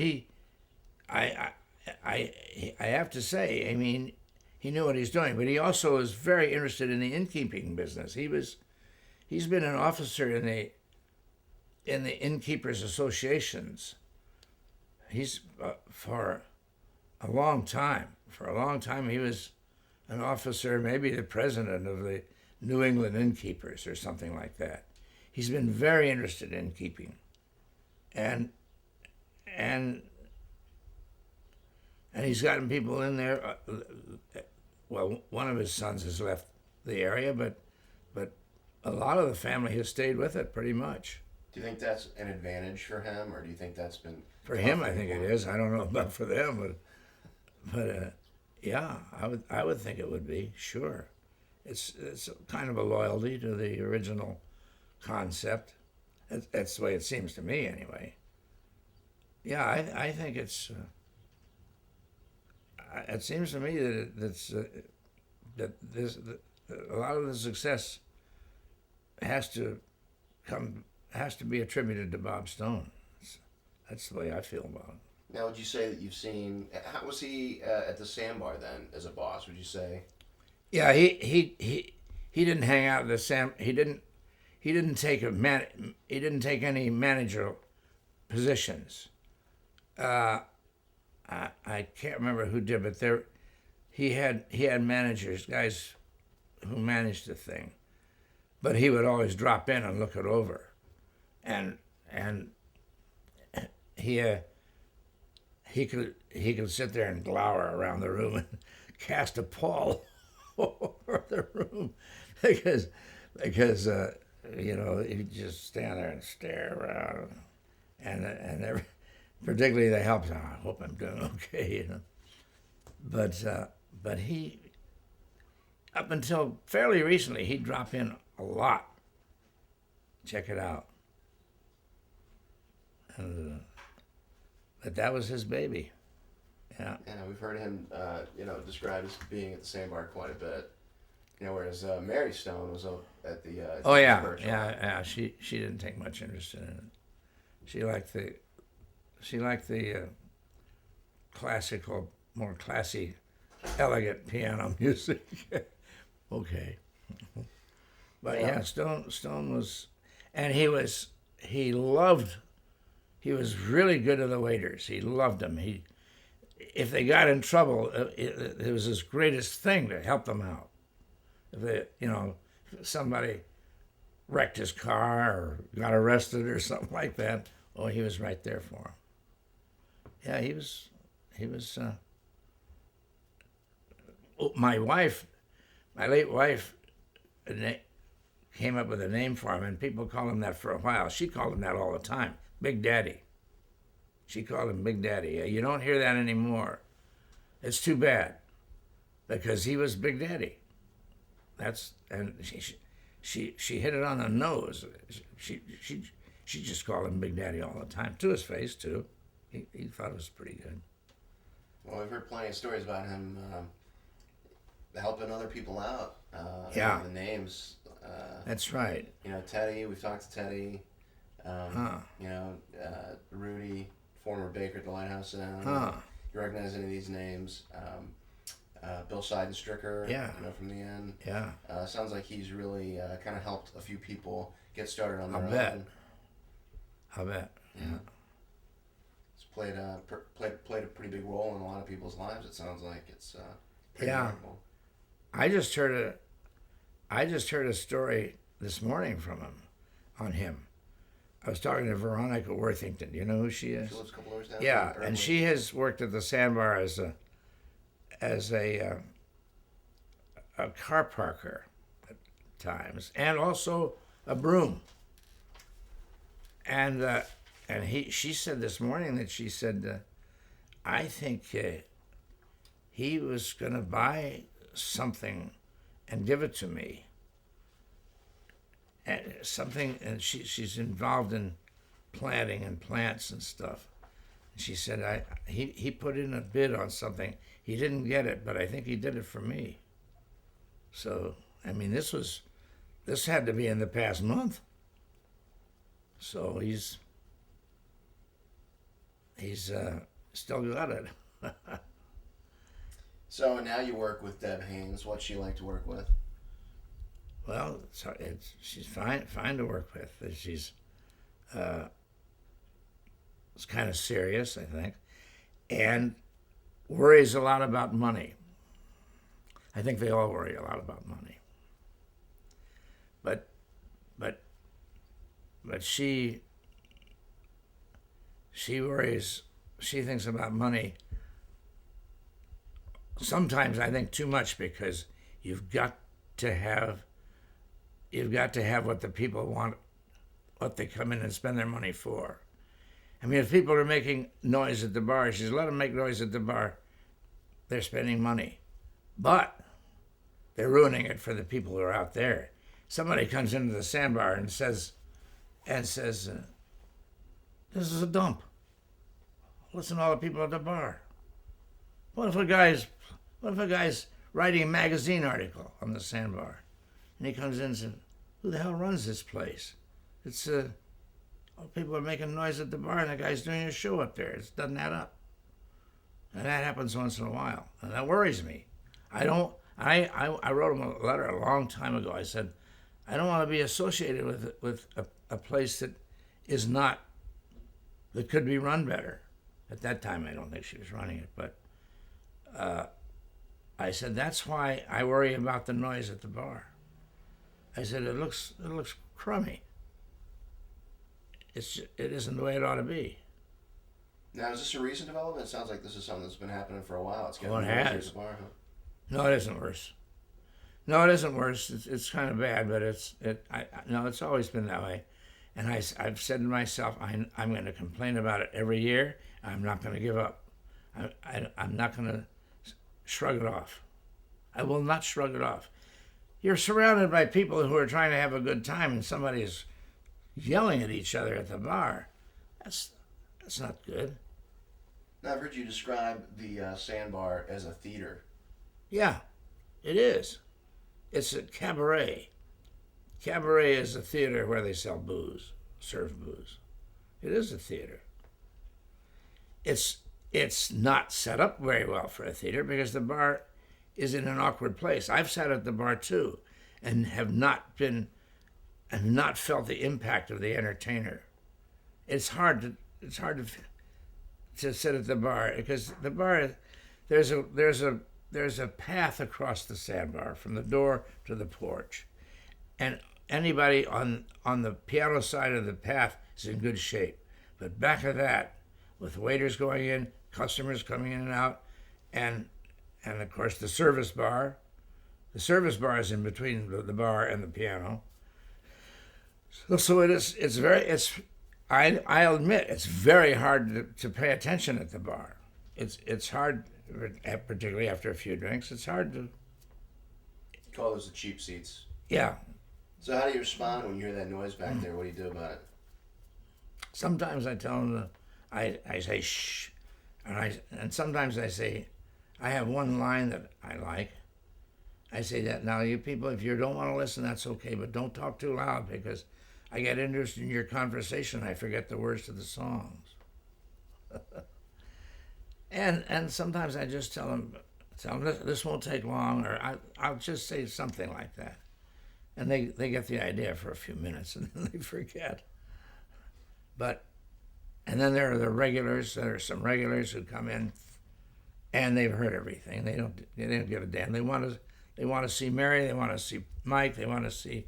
I have to say, I mean, he knew what he's doing, but he also is very interested in the innkeeping business. He's been an officer in the innkeepers associations. He's for a long time. For a long time, he was an officer, maybe the president of the New England Innkeepers or something like that. He's been very interested in innkeeping, and he's gotten people in there. Well, one of his sons has left the area, but a lot of the family has stayed with it pretty much. Do you think that's an advantage for him, or do you think that's been for him? I think it is. I don't know about for them, but yeah, I would think it would be, sure. It's kind of a loyalty to the original concept. That's the way it seems to me, anyway. Yeah, I think it's. It seems to me that a lot of the success has to be attributed to Bob Stone. That's the way I feel about it. Now, would you say that you've seen? How was he at the Sandbar then as a boss? Would you say? Yeah, he didn't hang out at the Sam. He didn't take He didn't take any managerial positions. I can't remember who did, but he had managers, guys who managed the thing, but he would always drop in and look it over, and he could sit there and glower around the room and cast a pall over the room because he'd just stand there and stare around, and particularly the helps. Oh, I hope I'm doing okay, But he, up until fairly recently, he'd drop in a lot. Check it out. But that was his baby. Yeah. Yeah, we've heard him, described as being at the Sandbar quite a bit. Whereas Mary Stone was up at the. Oh yeah. She didn't take much interest in it. She liked the classical, more classy, elegant piano music. Okay. But yeah, Stone was, and he was really good to the waiters. He loved them. If they got in trouble, it was his greatest thing to help them out. If somebody wrecked his car or got arrested or something like that, he was right there for him. Yeah, he was. My late wife, came up with a name for him, and people called him that for a while. She called him that all the time, Big Daddy. She called him Big Daddy. You don't hear that anymore. It's too bad, because he was Big Daddy. And she hit it on the nose. She just called him Big Daddy all the time, to his face too. He thought it was pretty good. Well, we've heard plenty of stories about him helping other people out. Yeah. The names. That's right. Teddy. We've talked to Teddy. Rudy, former baker at the Lighthouse Inn. You recognize any of these names? Bill Seidenstricker. Yeah. From the Inn. Yeah. Sounds like he's really kind of helped a few people get started on their own. I'll bet. Yeah. It's played a pretty big role in a lot of people's lives. It sounds like it's pretty remarkable. I just heard a story this morning from him, on him. I was talking to Veronica Worthington. Do you know who she is? She lives a couple hours down. Yeah, and she has worked at the Sandbar as a car parker at times, and also a broom. And she said this morning that she said, I think he was going to buy something and give it to me. And she's involved in planting and plants and stuff. And she said, he put in a bid on something. He didn't get it, but I think he did it for me. So, I mean, this had to be in the past month. So he's still got it. So now you work with Deb Haines. What's she like to work with? Well, she's fine to work with. She's it's kind of serious, I think, and worries a lot about money. I think they all worry a lot about money. But she worries. She thinks about money. Sometimes I think too much, because you've got to have what the people want, what they come in and spend their money for. I mean, if people are making noise at the bar, she says, let them make noise at the bar. They're spending money. But they're ruining it for the people who are out there. Somebody comes into the Sandbar and says, this is a dump. listen to all the people at the bar. What if a guy's writing a magazine article on the sandbar, and he comes in and says, "Who the hell runs this place? It's people are making noise at the bar, and the guy's doing a show up there. It doesn't add up." And that happens once in a while, and that worries me. I wrote him a letter a long time ago. I said, I don't want to be associated with a place that could be run better. At that time, I don't think she was running it, but I said, that's why I worry about the noise at the bar. I said, it looks crummy. It isn't the way it ought to be. Now, is this a recent development? It sounds like this is something that's been happening for a while. It's getting it has. At the bar, huh? No, it isn't worse. No, it isn't worse. It's kind of bad, but it's always been that way. And I've said to myself, I'm going to complain about it every year. I'm not going to give up. I'm not going to shrug it off. I will not shrug it off. You're surrounded by people who are trying to have a good time, and somebody is yelling at each other at the bar. That's not good. Now, I've heard you describe the sandbar as a theater. Yeah, it is. It's a cabaret. Cabaret is a theater where they sell booze, serve booze. It is a theater. It's not set up very well for a theater because the bar is in an awkward place. I've sat at the bar too, and have not felt the impact of the entertainer. It's hard to sit at the bar because the bar, there's a path across the sandbar from the door to the porch, and anybody on the piano side of the path is in good shape. But back of that, with waiters going in, customers coming in and out, and of course the service bar. The service bar is in between the bar and the piano. So it is. I'll admit it's very hard to pay attention at the bar. It's hard, particularly after a few drinks. It's hard to call those the cheap seats. Yeah. So how do you respond when you hear that noise back there? What do you do about it? Sometimes I tell them I say shh, and sometimes I say, I have one line that I like. I say that, now you people, if you don't want to listen, that's okay, but don't talk too loud because I get interested in your conversation. I forget the words to the songs. and sometimes I just tell them this won't take long, or I'll just say something like that. And they get the idea for a few minutes and then they forget. And then there are the regulars. There are some regulars who come in and they've heard everything. They don't give a damn. They want to see Mary. They want to see Mike. They want to see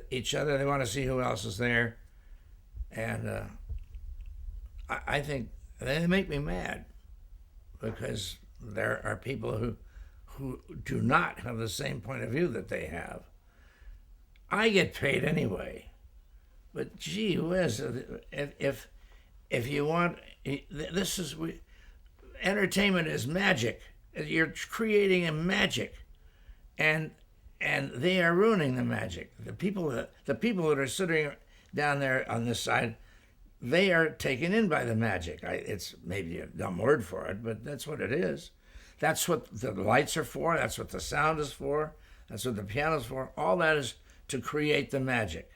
each other. They want to see who else is there. And I think they make me mad because there are people who do not have the same point of view that they have. I get paid anyway, but gee whiz, if you want, entertainment is magic. You're creating a magic, and they are ruining the magic. The people that are sitting down there on this side, they are taken in by the magic. It's maybe a dumb word for it, but that's what it is. That's what the lights are for. That's what the sound is for. That's what the piano's for. All that is to create the magic.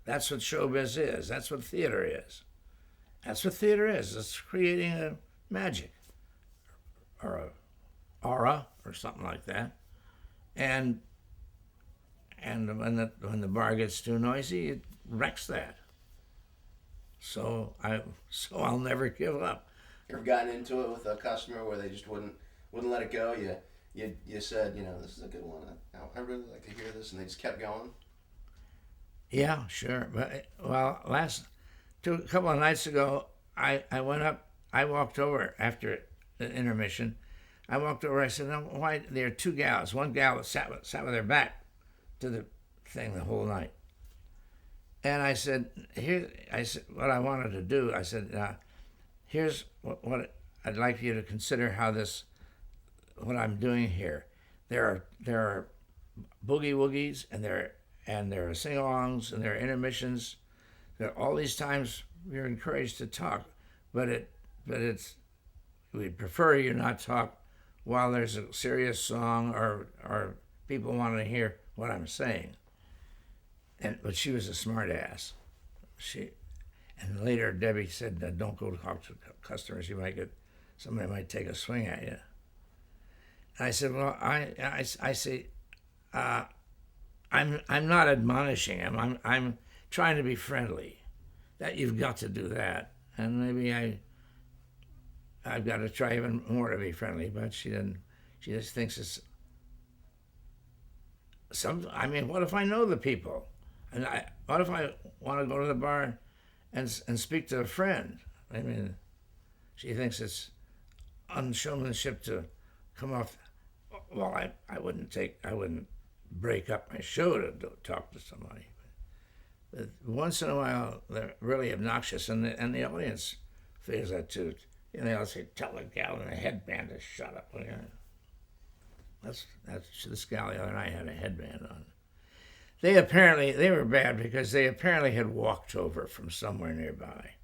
That's what showbiz is. That's what theater is. That's what theater is. It's creating a magic or a aura or something like that. And when the bar gets too noisy, it wrecks that. So I'll never give up. You ever gotten into it with a customer where they just wouldn't let it go? You said, this is a good one. I really like to hear this, and they just kept going. Yeah, sure. But a couple of nights ago, I went up. I walked over after the intermission. I walked over. I said, "No, why?" There are two gals. One gal that sat with her back to the thing the whole night. And I said, what I wanted to do. I said, here's what I'd like you to consider what I'm doing here. There are boogie woogies, and there are sing-alongs, and there are intermissions. There are all these times you're encouraged to talk, but we'd prefer you not talk while there's a serious song or people want to hear what I'm saying. But she was a smart ass. And later Debbie said, don't go talk to customers. Somebody might take a swing at you. And I said, well, I say, I'm not admonishing him. I'm trying to be friendly. That you've got to do that. And maybe I've got to try even more to be friendly, but she didn't. She just thinks it's what if I know the people? And what if I want to go to the bar and speak to a friend? I mean, she thinks it's unshowmanship to come off. Well, I wouldn't break up my show to talk to somebody. But once in a while, they're really obnoxious, and the audience feels that too. You know, they'll say, "Tell the gal in a headband to shut up." That's this gal the other night had a headband on. They were bad because they apparently had walked over from somewhere nearby,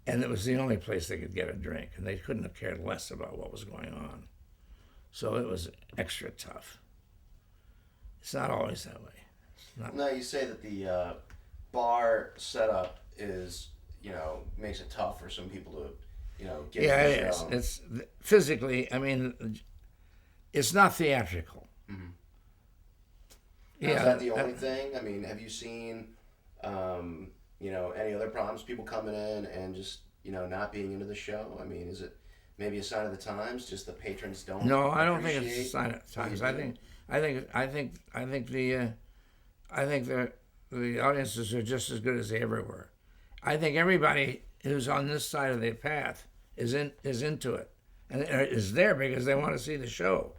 and it was the only place they could get a drink, and they couldn't have cared less about what was going on. So it was extra tough. It's not always that way. Now you say that the bar setup is, makes it tough for some people to, get yeah, to the it is. show. It's physically. I mean, it's not theatrical. Mm-hmm. Yeah, is that the only thing? I mean, have you seen, any other problems? People coming in and just, not being into the show? I mean, is it maybe a sign of the times? Just the patrons don't. No, I don't think it's a sign of the times. I think the audiences are just as good as they ever were. I think everybody who's on this side of the path is into it and is there because they want to see the show.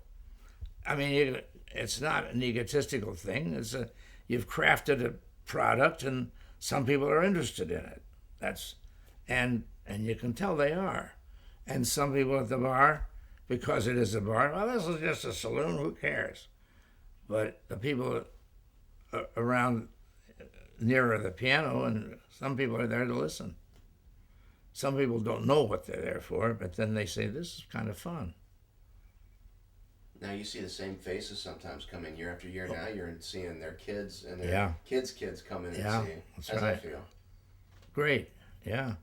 I mean, it's not an egotistical thing. You've crafted a product, and some people are interested in it. And you can tell they are. And some people at the bar, because it is a bar, well, this is just a saloon. Who cares? But the people around nearer the piano, and some people are there to listen. Some people don't know what they're there for, but then they say, this is kind of fun. Now you see the same faces sometimes come in year after year. Now you're seeing their kids and their kids' come in and see. That's How's that feel? Great, yeah.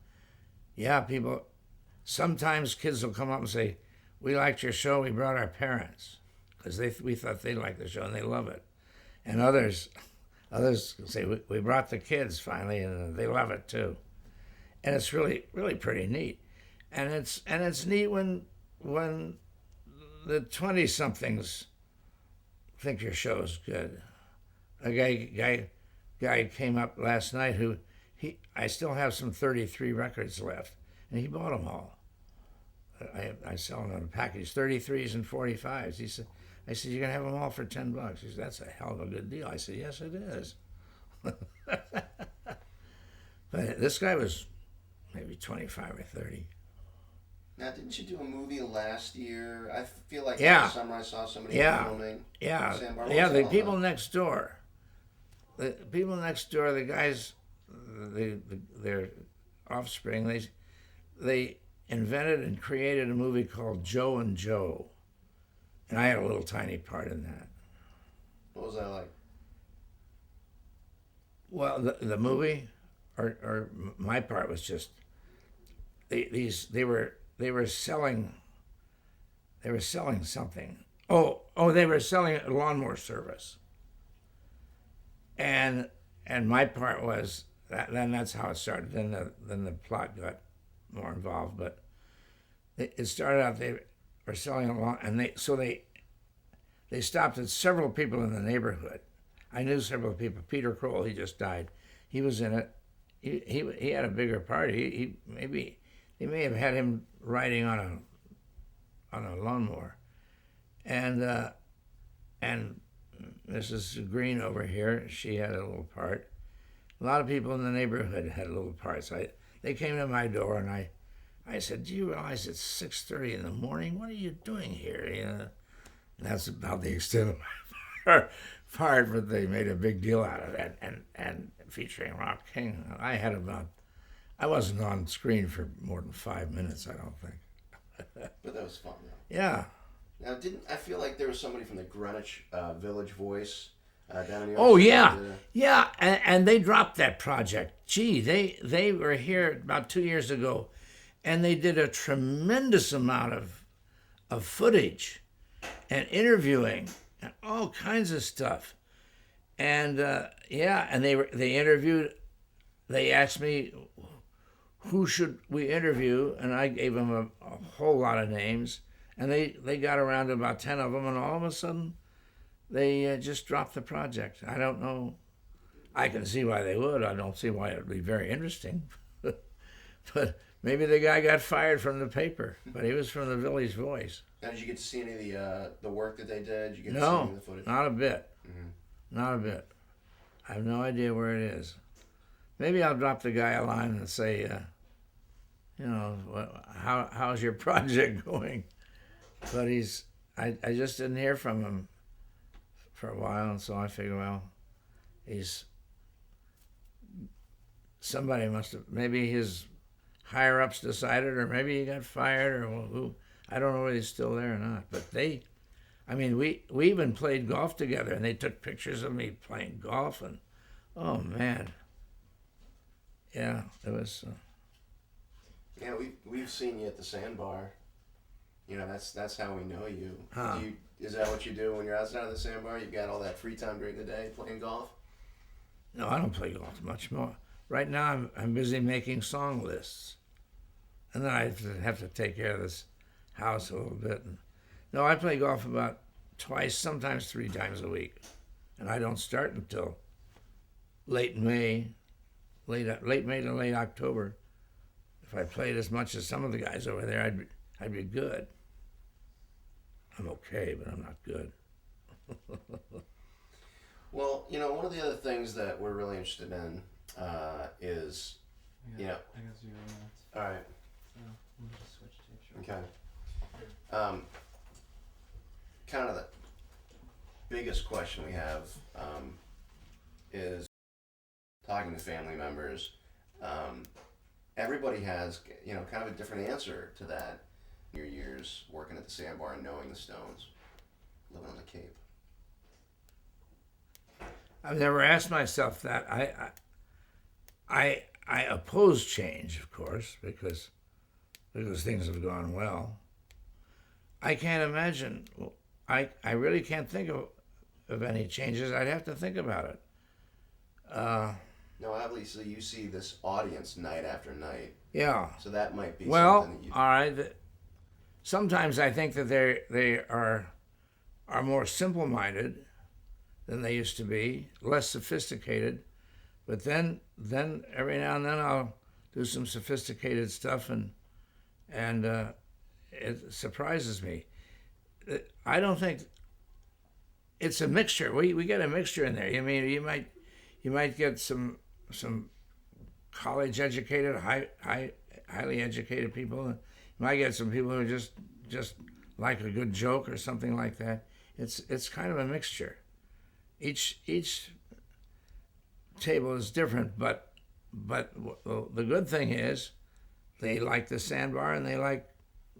Yeah, people, sometimes kids will come up and say, we liked your show, we brought our parents, because we thought they liked the show and they love it. And others say, we brought the kids finally, and they love it too. And it's really, really pretty neat. And it's neat when the 20-somethings think your show is good. A guy came up last night I still have some 33 records left, and he bought them all. I sell them in a package, 33s and 45s. I said, you're going to have them all for $10. He said, that's a hell of a good deal. I said, yes, it is. But this guy was maybe 25 or 30. Now, didn't you do a movie last year? I feel like last summer I saw somebody filming. Yeah, the people next door. The people next door, the guys, their offspring, they invented and created a movie called Joe and Joe. And I had a little tiny part in that. What was that like? Well, the movie, or my part was just they were selling something. They were selling a lawnmower service. And my part was that. Then that's how it started. Then the plot got more involved. But it started out they were selling a lawn, and they stopped at several people in the neighborhood. I knew several people. Peter Kroll, he just died. He was in it. He had a bigger part. They may have had him riding on a lawnmower, and Mrs. Green over here, she had a little part. A lot of people in the neighborhood had little parts. They came to my door, and I said, "Do you realize it's 6:30 in the morning? What are you doing here?" You know, and that's about the extent of my part, but they made a big deal out of it, and featuring Rock King. I wasn't on screen for more than 5 minutes, I don't think. But that was fun, though. Yeah. Now, I feel like there was somebody from the Greenwich Village Voice down in New York Oh, City yeah. that did Yeah, and they dropped that project. Gee, they were here about 2 years ago, and they did a tremendous amount of footage and interviewing and all kinds of stuff. And and they interviewed. They asked me who should we interview, and I gave them a whole lot of names, and they got around to about 10 of them, and all of a sudden they just dropped the project. I don't know. I can see why they would. I don't see why it would be very interesting. But maybe the guy got fired from the paper, but he was from the Village Voice. Now, did you get to see any of the work that they did? Did you get to see No, any of the footage? not a bit. Mm-hmm. Not a bit. I have no idea where it is. Maybe I'll drop the guy a line and say, how's your project going? But I just didn't hear from him for a while, and so I figure, well, somebody must have, maybe his higher ups decided, or maybe he got fired, or who. I don't know whether he's still there or not. But we even played golf together, and they took pictures of me playing golf, and oh man, yeah, it was. Yeah, we've seen you at the sandbar. That's how we know you. Huh. Is that what you do when you're outside of the sandbar? You've got all that free time during the day playing golf? No, I don't play golf much more. Right now, I'm busy making song lists, and then I have to take care of this house a little bit. No, I play golf about twice, sometimes 3 times a week, and I don't start until late May to late October. If I played as much as some of the guys over there, I'd be good. I'm okay, but I'm not good. Well, one of the other things that we're really interested in is, I got 0 minutes. All right. So we'll just switch tapes. Okay. Kind of the biggest question we have is talking to family members. Everybody has, kind of a different answer to that. Your years working at the sandbar and knowing the Stones, living on the Cape. I've never asked myself that. I oppose change, of course, because things have gone well. I can't imagine. I really can't think of any changes. I'd have to think about it. No, obviously you see this audience night after night. Yeah. So that might be well, something that you... all right. Sometimes I think that they are more simple-minded than they used to be, less sophisticated. But then every now and then I'll do some sophisticated stuff, and it surprises me. I don't think it's a mixture. We get a mixture in there. I mean, you might get some college educated, highly educated people. You might get some people who just like a good joke or something like that. It's kind of a mixture. Each table is different, but the good thing is they like the Sandbar and they like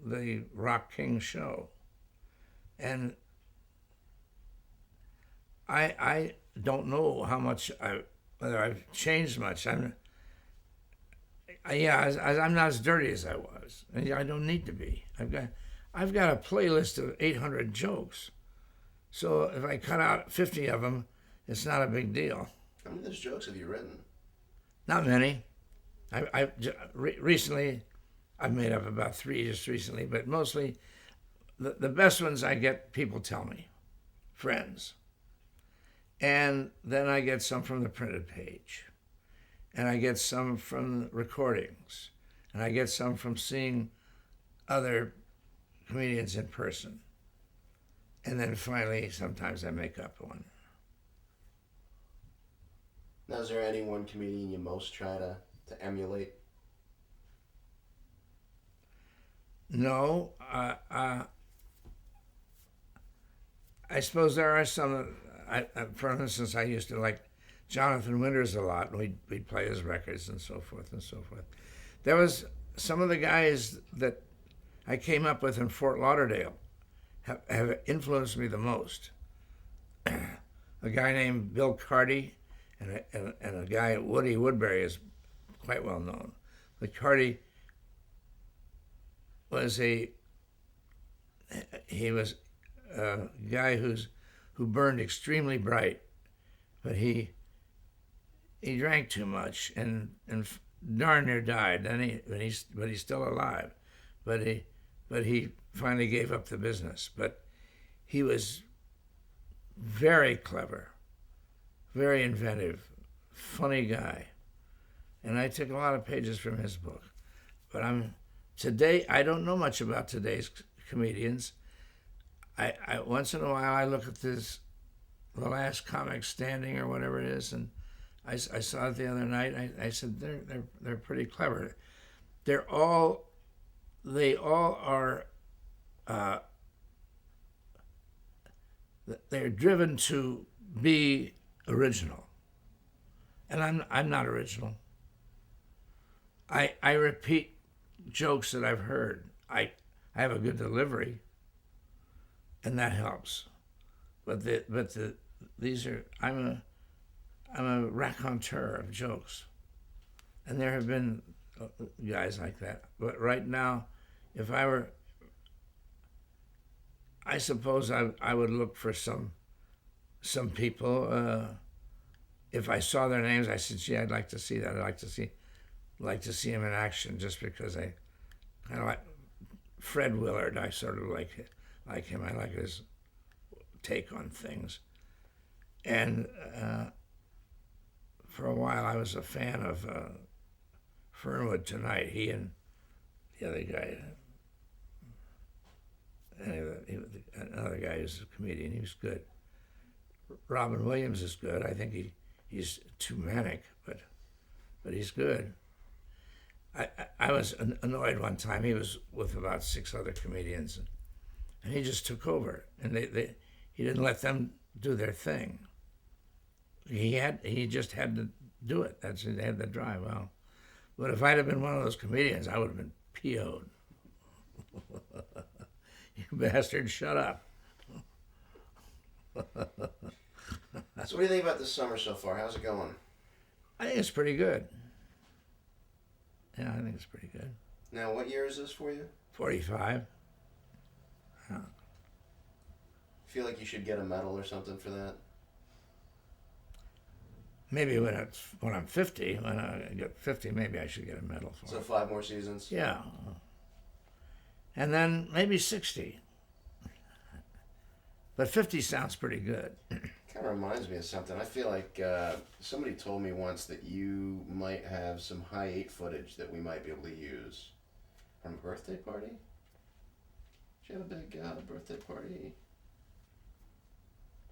the Rock King show. And I don't know how much whether I've changed much. I'm not as dirty as I was. I don't need to be. I've got a playlist of 800 jokes. So if I cut out 50 of them, it's not a big deal. How many of those jokes have you written? Not many. Recently, I've made up about 3 just recently, but mostly the best ones I get people tell me, friends. And then I get some from the printed page. And I get some from recordings. And I get some from seeing other comedians in person. And then finally, sometimes I make up one. Now, is there any one comedian you most try to emulate? No. I suppose there are some. For instance, I used to like Jonathan Winters a lot, and we'd play his records and so forth and so forth. There was some of the guys that I came up with in Fort Lauderdale have influenced me the most. A guy named Bill Carty and a guy, Woody Woodbury, is quite well known. But Carty was he was a guy who burned extremely bright, but he drank too much and darn near died. But he's still alive, but he finally gave up the business. But he was very clever, very inventive, funny guy, and I took a lot of pages from his book. But today I don't know much about today's comedians. I once in a while I look at the last comic standing or whatever it is, and I saw it the other night. I said they're pretty clever. They all are. They're driven to be original, and I'm not original. I repeat jokes that I've heard. I have a good delivery, and that helps. I'm a raconteur of jokes, and there have been guys like that. But right now, if I were, I suppose I would look for some people. If I saw their names, I said, "Gee, I'd like to see that. I'd like to see him in action," just because I kind of like Fred Willard. I sort of like him. I like his take on things. And for a while, I was a fan of Fernwood Tonight. He and the other guy. Another guy who's a comedian. He was good. Robin Williams is good. I think he's too manic, but he's good. I was annoyed one time. He was with about 6 other comedians, and he just took over, and he didn't let them do their thing. He just had to do it. They had the drive. Well, but if I'd have been one of those comedians, I would have been PO'd. You bastard, shut up. So what do you think about this summer so far? How's it going? I think it's pretty good. Yeah, I think it's pretty good. Now, what year is this for you? 45. Yeah. Feel like you should get a medal or something for that? Maybe when I'm 50, when I get 50, maybe I should get a medal for it. So 5 more seasons? Yeah. And then maybe 60. But 50 sounds pretty good. Kind of reminds me of something. I feel like somebody told me once that you might have some high 8 footage that we might be able to use from a birthday party. Did you have a big birthday party?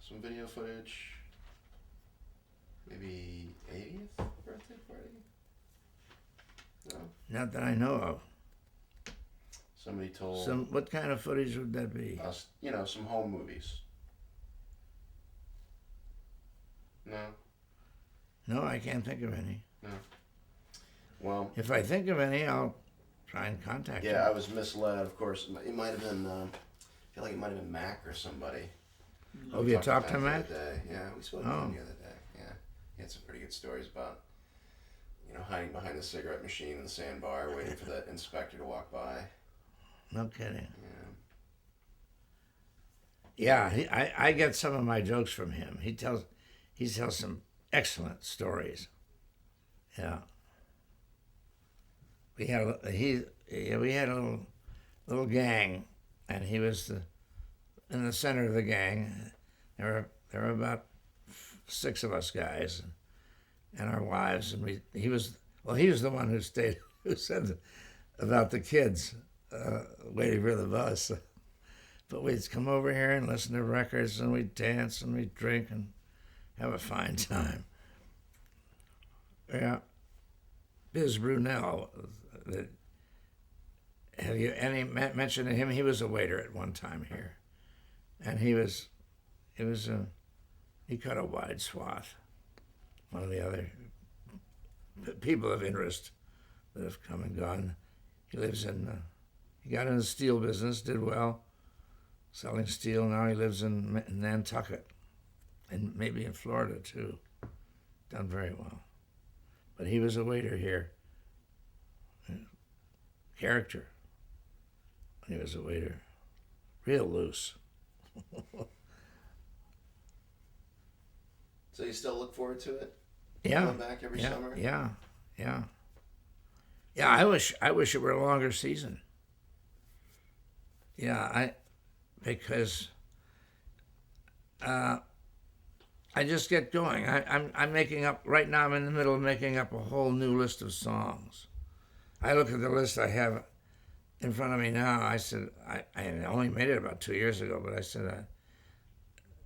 Some video footage. Maybe 80th birthday party? No? Not that I know of. Somebody told... What kind of footage would that be? Us, some home movies. No? No, I can't think of any. No. Well... If I think of any, I'll try and contact you. Yeah, I was misled, of course. It might have been... I feel like it might have been Mac or somebody. Oh, you talked to Mac? Yeah, we spoke to him the other day. Yeah. He had some pretty good stories about, hiding behind the cigarette machine in the sandbar, waiting for the inspector to walk by. No kidding. Yeah. Yeah, I get some of my jokes from him. He tells some excellent stories. Yeah. We had a little gang, and he was in the center of the gang. There were about 6 of us guys, and our wives, and he was the one who said about the kids waiting for the bus. But we'd come over here and listen to records, and we'd dance and we'd drink and have a fine time. Yeah. Biz Brunel, have you any mention of him? He was a waiter at one time here, and he cut a wide swath. One of the other people of interest that have come and gone. He lives in He got in the steel business, did well, selling steel. Now he lives in Nantucket, and maybe in Florida too. Done very well. But he was a waiter here. Character. He was a waiter. Real loose. So you still look forward to it? Yeah. Coming back every summer? Yeah. Yeah, I wish it were a longer season. Yeah, because I just get going. I'm making up right now. I'm in the middle of making up a whole new list of songs. I look at the list I have in front of me now. I said I only made it about 2 years ago, but I said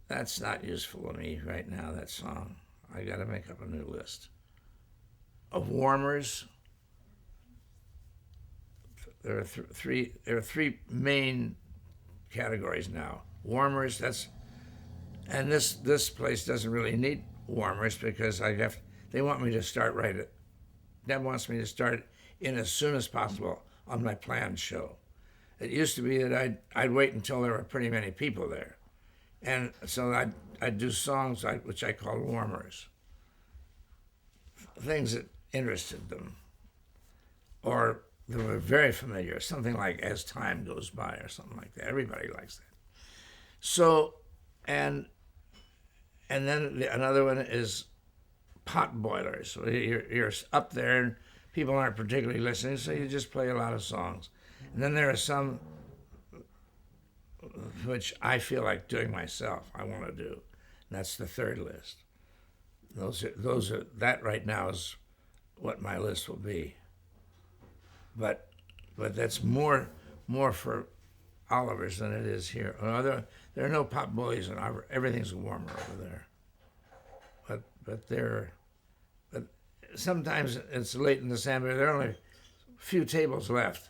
that's not useful to me right now. That song. I got to make up a new list of warmers. There are three main categories now. Warmers. And this place doesn't really need warmers because they want me to start right at. Deb wants me to start in as soon as possible on my planned show. It used to be that I'd wait until there were pretty many people there, and so I'd do songs which I call warmers, things that interested them, or that were very familiar, something like "As Time Goes By" or something like that. Everybody likes that. So, and then another one is pot boilers. So you're up there and people aren't particularly listening, so you just play a lot of songs. And then there are some which I feel like doing myself. I want to do. And that's the third list. That right now is what my list will be. But that's more for Oliver's than it is here. There are no pot boys, and everything's warmer over there. But sometimes it's late in December. There are only a few tables left,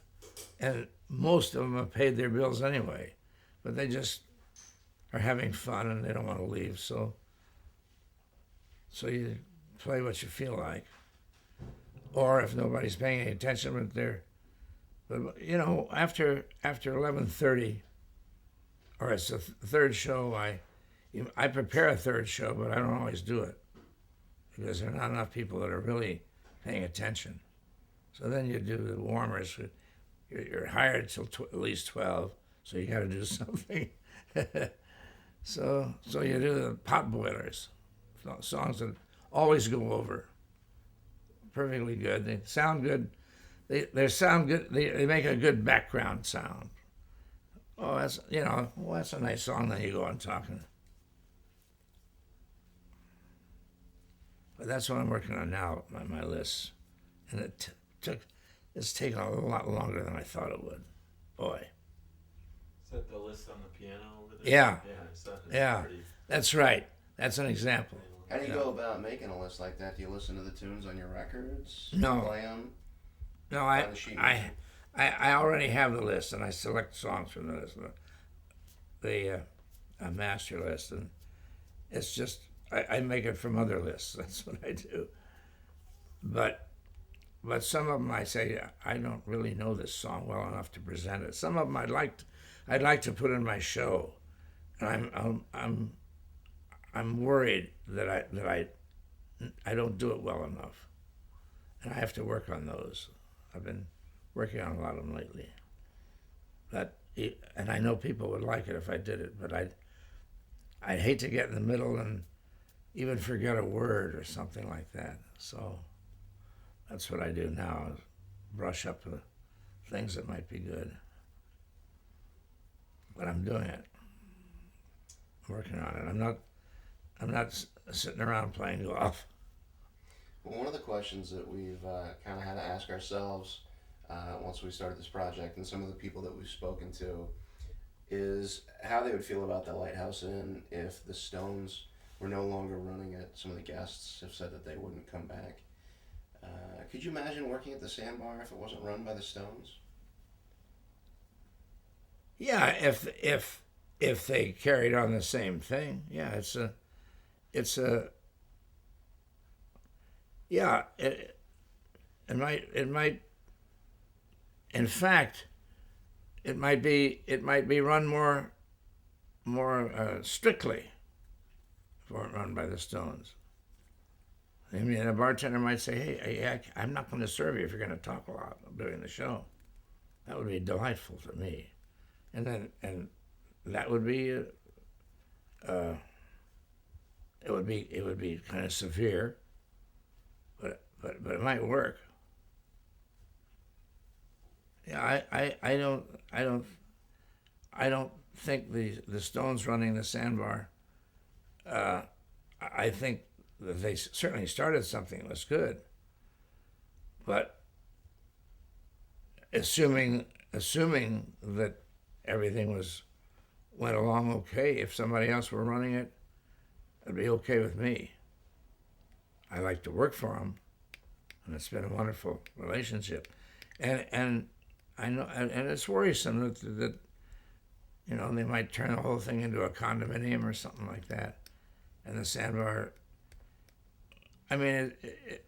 and most of them have paid their bills anyway. But they just are having fun and they don't want to leave. So you play what you feel like, or if nobody's paying any attention, but after 11:30, or it's the third show. I prepare a third show, but I don't always do it because there are not enough people that are really paying attention. So then you do the warmers. You're hired till at least 12, so you got to do something. So you do the pot boilers, songs that always go over. Perfectly good. They sound good. They sound good. They make a good background sound. Oh, that's a nice song. Then you go on talking. But that's what I'm working on now, my list, and it's taken a lot longer than I thought it would. Boy. Is that the list on the piano over there? Yeah. Yeah. That's right. That's an example. How do you go about making a list like that? Do you listen to the tunes on your records? No. Play them? No, I already have the list, and I select songs from the list, the master list, and it's just I make it from other lists. That's what I do. But some of them I say I don't really know this song well enough to present it. Some of them I'd like to put in my show, and I'm worried that I don't do it well enough, and I have to work on those. I've been working on a lot of them lately. And I know people would like it if I did it, but I'd hate to get in the middle and even forget a word or something like that. So that's what I do now, is brush up the things that might be good. But I'm doing it. I'm working on it. I'm not sitting around playing golf. Well, one of the questions that we've kind of had to ask ourselves once we started this project, and some of the people that we've spoken to, is how they would feel about the Lighthouse Inn if the Stones were no longer running it. Some of the guests have said that they wouldn't come back. Could you imagine working at the Sandbar if it wasn't run by the Stones? Yeah, if they carried on the same thing, yeah, it might. In fact, it might be run more strictly if it weren't run by the Stones. I mean, a bartender might say, "Hey, I'm not going to serve you if you're going to talk a lot during the show." That would be delightful to me, and that would be it would be kind of severe, but it might work. Yeah, I don't think the Stones running the Sandbar. I think that they certainly started something that was good, but assuming that everything went along okay, if somebody else were running it, it'd be okay with me. I like to work for them, and it's been a wonderful relationship, and I know, and it's worrisome that they might turn the whole thing into a condominium or something like that, and the Sandbar. I mean,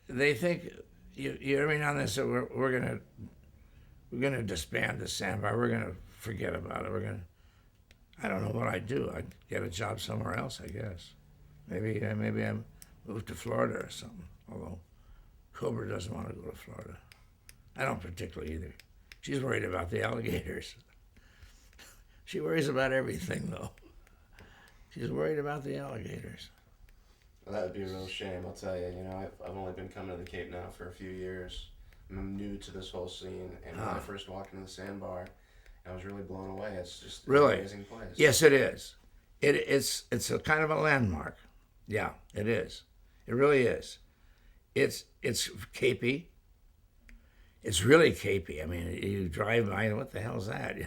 they think you every now and then say we're gonna disband the Sandbar. We're gonna forget about it. I don't know what I'd do. I'd get a job somewhere else, I guess. Maybe I move to Florida or something. Although Cobra doesn't want to go to Florida. I don't particularly either. She's worried about the alligators. She worries about everything, though. She's worried about the alligators. Well, that would be a real shame, I'll tell you. I've only been coming to the Cape now for a few years. I'm new to this whole scene, and when I first walked into the Sandbar, I was really blown away. It's just an amazing place. Yes, it is. It's a kind of a landmark. Yeah, it is. It really is. It's capey. It's really capey. I mean, you drive by, what the hell's that?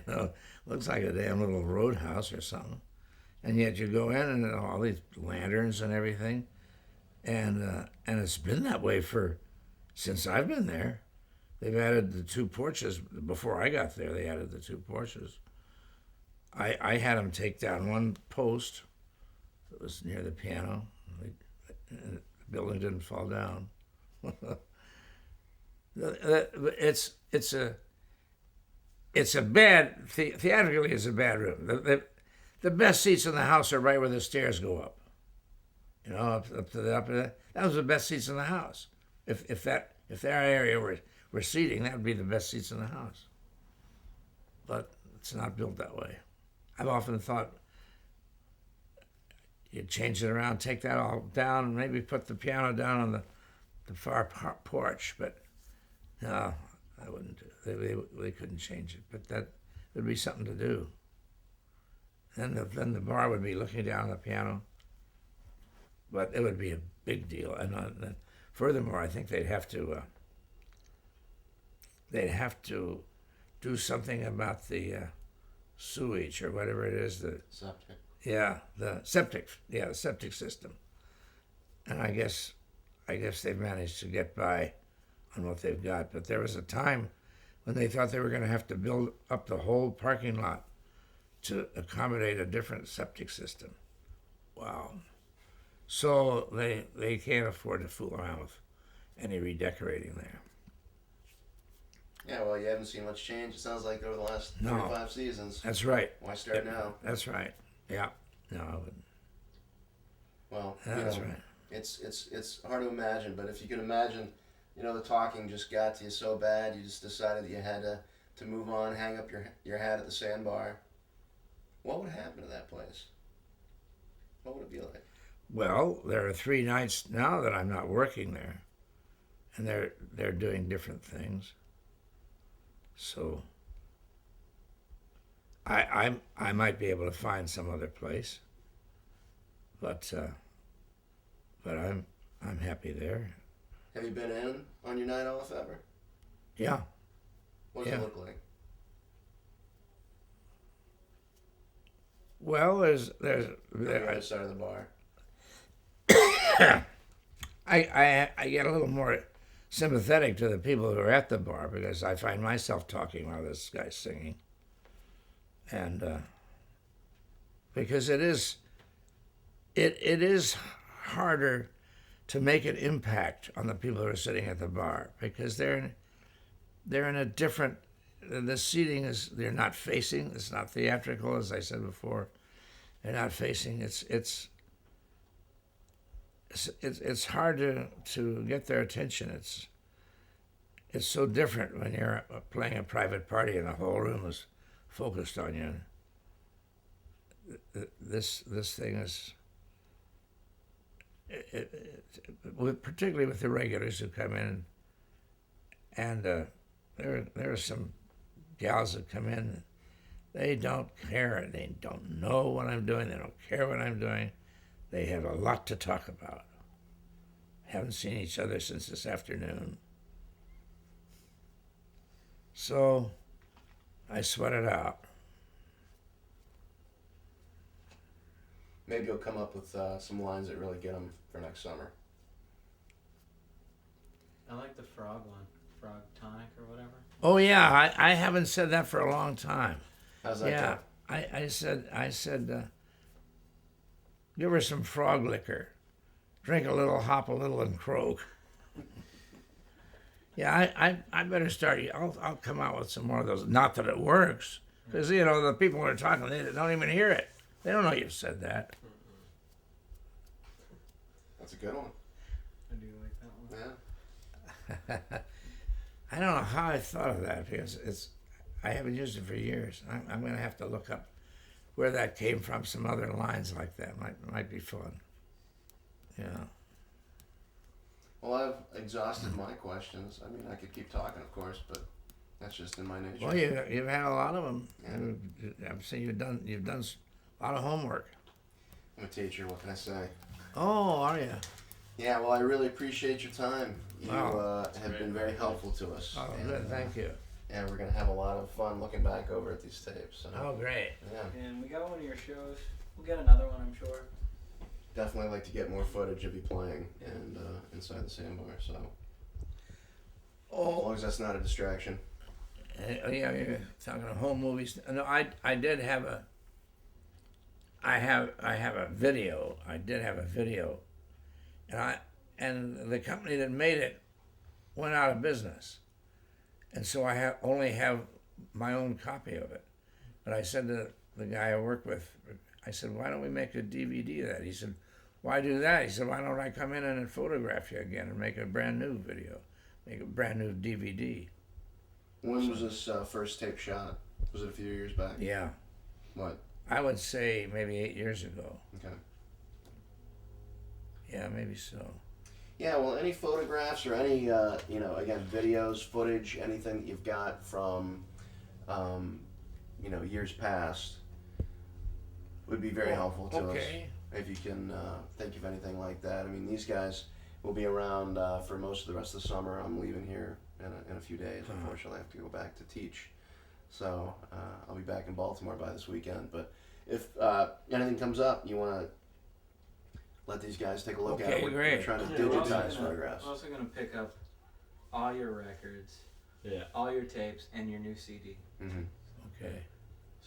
Looks like a damn little roadhouse or something. And yet you go in and all these lanterns and everything, and it's been that way since I've been there. They've added the 2 porches. Before I got there, they added the 2 porches. I had them take down one post that was near the piano. The building didn't fall down. It's a bad, theatrically it's a bad room. The best seats in the house are right where the stairs go up. Up to the upper. That was the best seats in the house. If that area were seating, that would be the best seats in the house. But it's not built that way. I've often thought you'd change it around, take that all down, and maybe put the piano down on the far porch. But no, I wouldn't do it. They couldn't change it. But that would be something to do. Then the bar would be looking down on the piano. But it would be a big deal. And furthermore, I think they'd have to do something about the sewage or whatever it is. The septic. Yeah, the septic system. And I guess they've managed to get by on what they've got. But there was a time when they thought they were going to have to build up the whole parking lot to accommodate a different septic system. Wow. So they can't afford to fool around with any redecorating there. Yeah, well, you haven't seen much change, it sounds like, over the last 35 seasons. That's right. Why start now? That's right. Yeah. No, I wouldn't. Well, that's right. It's hard to imagine, but if you can imagine, the talking just got to you so bad, you just decided that you had to move on, hang up your hat at the Sandbar. What would happen to that place? What would it be like? Well, there are 3 nights now that I'm not working there, and they're doing different things. So I might be able to find some other place, but I'm happy there. Have you been in on your night off ever? Yeah. What does it look like? Well, there's On the other side of the bar. I get a little more sympathetic to the people who are at the bar because I find myself talking while this guy's singing, and because it is harder to make an impact on the people who are sitting at the bar because they're in a different the seating is, they're not facing. It's not theatrical, as I said before. They're not facing. It's hard to get their attention. It's so different when you're playing a private party and the whole room is focused on you. This thing is, particularly with the regulars who come in, and there are some gals that come in, they don't care, they don't know what I'm doing, they don't care what I'm doing, they have a lot to talk about. Haven't seen each other since this afternoon. So I sweat it out. Maybe you'll come up with some lines that really get them for next summer. I like the frog one. Frog tonic or whatever. Oh yeah, I haven't said that for a long time. How's that Yeah, go? I said, give her some frog liquor. Drink a little, hop a little, and croak. Yeah, I better start. I'll come out with some more of those. Not that it works, because the people who are talking, they don't even hear it. They don't know you've said that. That's a good one. I do like that one. Yeah. I don't know how I thought of that, because I haven't used it for years. I'm going to have to look up where that came from. Some other lines like that might be fun. Yeah. Well, I've exhausted my questions. I mean, I could keep talking, of course, but that's just in my nature. Well, you've had a lot of them. Yeah. I've seen you've done a lot of homework. I'm a teacher. What can I say? Oh, are you? Yeah. Well, I really appreciate your time. You Wow. have been very helpful to us. Oh, and, good. Thank you. And we're gonna have a lot of fun looking back over at these tapes. So, Oh, great. yeah. And we got one of your shows. We'll get another one, I'm sure. Definitely like to get more footage of you playing and inside the sandbar. So, as long as that's not a distraction. Yeah, you're talking of home movies. No, I did have a. I have a video. I did have a video, and the company that made it went out of business, and so I only have my own copy of it. But I said to the guy I work with, I said, why don't we make a DVD of that? He said, why do that? He said, why don't I come in and photograph you again and make a brand new video, make a brand new DVD. When was this first tape shot? Was it a few years back? Yeah. What? I would say maybe 8 years ago. Okay. Yeah, maybe so. Yeah, well, any photographs or any, again, videos, footage, anything that you've got from, years past would be very helpful to us. If you can think of anything like that. I mean, these guys will be around for most of the rest of the summer. I'm leaving here in a few days. Unfortunately, I have to go back to teach. So I'll be back in Baltimore by this weekend. But if anything comes up, you want to let these guys take a look at it. We're trying to digitize photographs. We're also going to pick up all your records, all your tapes, and your new CD. Mm-hmm. Okay.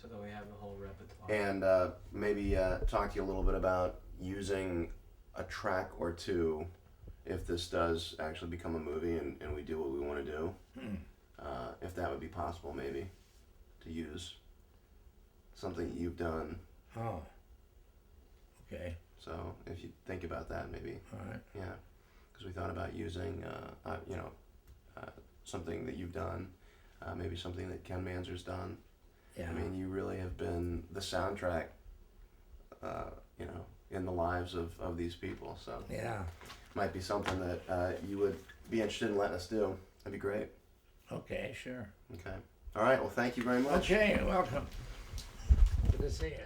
So that we have a whole repertoire. And maybe talk to you a little bit about using a track or two if this does actually become a movie and we do what we want to do. If that would be possible, maybe, to use something you've done. Oh. Okay. So if you think about that, maybe. All right. Yeah. Because we thought about using, something that you've done, maybe something that Ken Manzer's done. Yeah. I mean, you really have been the soundtrack, in the lives of these people. So Yeah. might be something that you would be interested in letting us do. That'd be great. Okay, sure. Okay. All right. Well, thank you very much. Okay, welcome. Good to see you.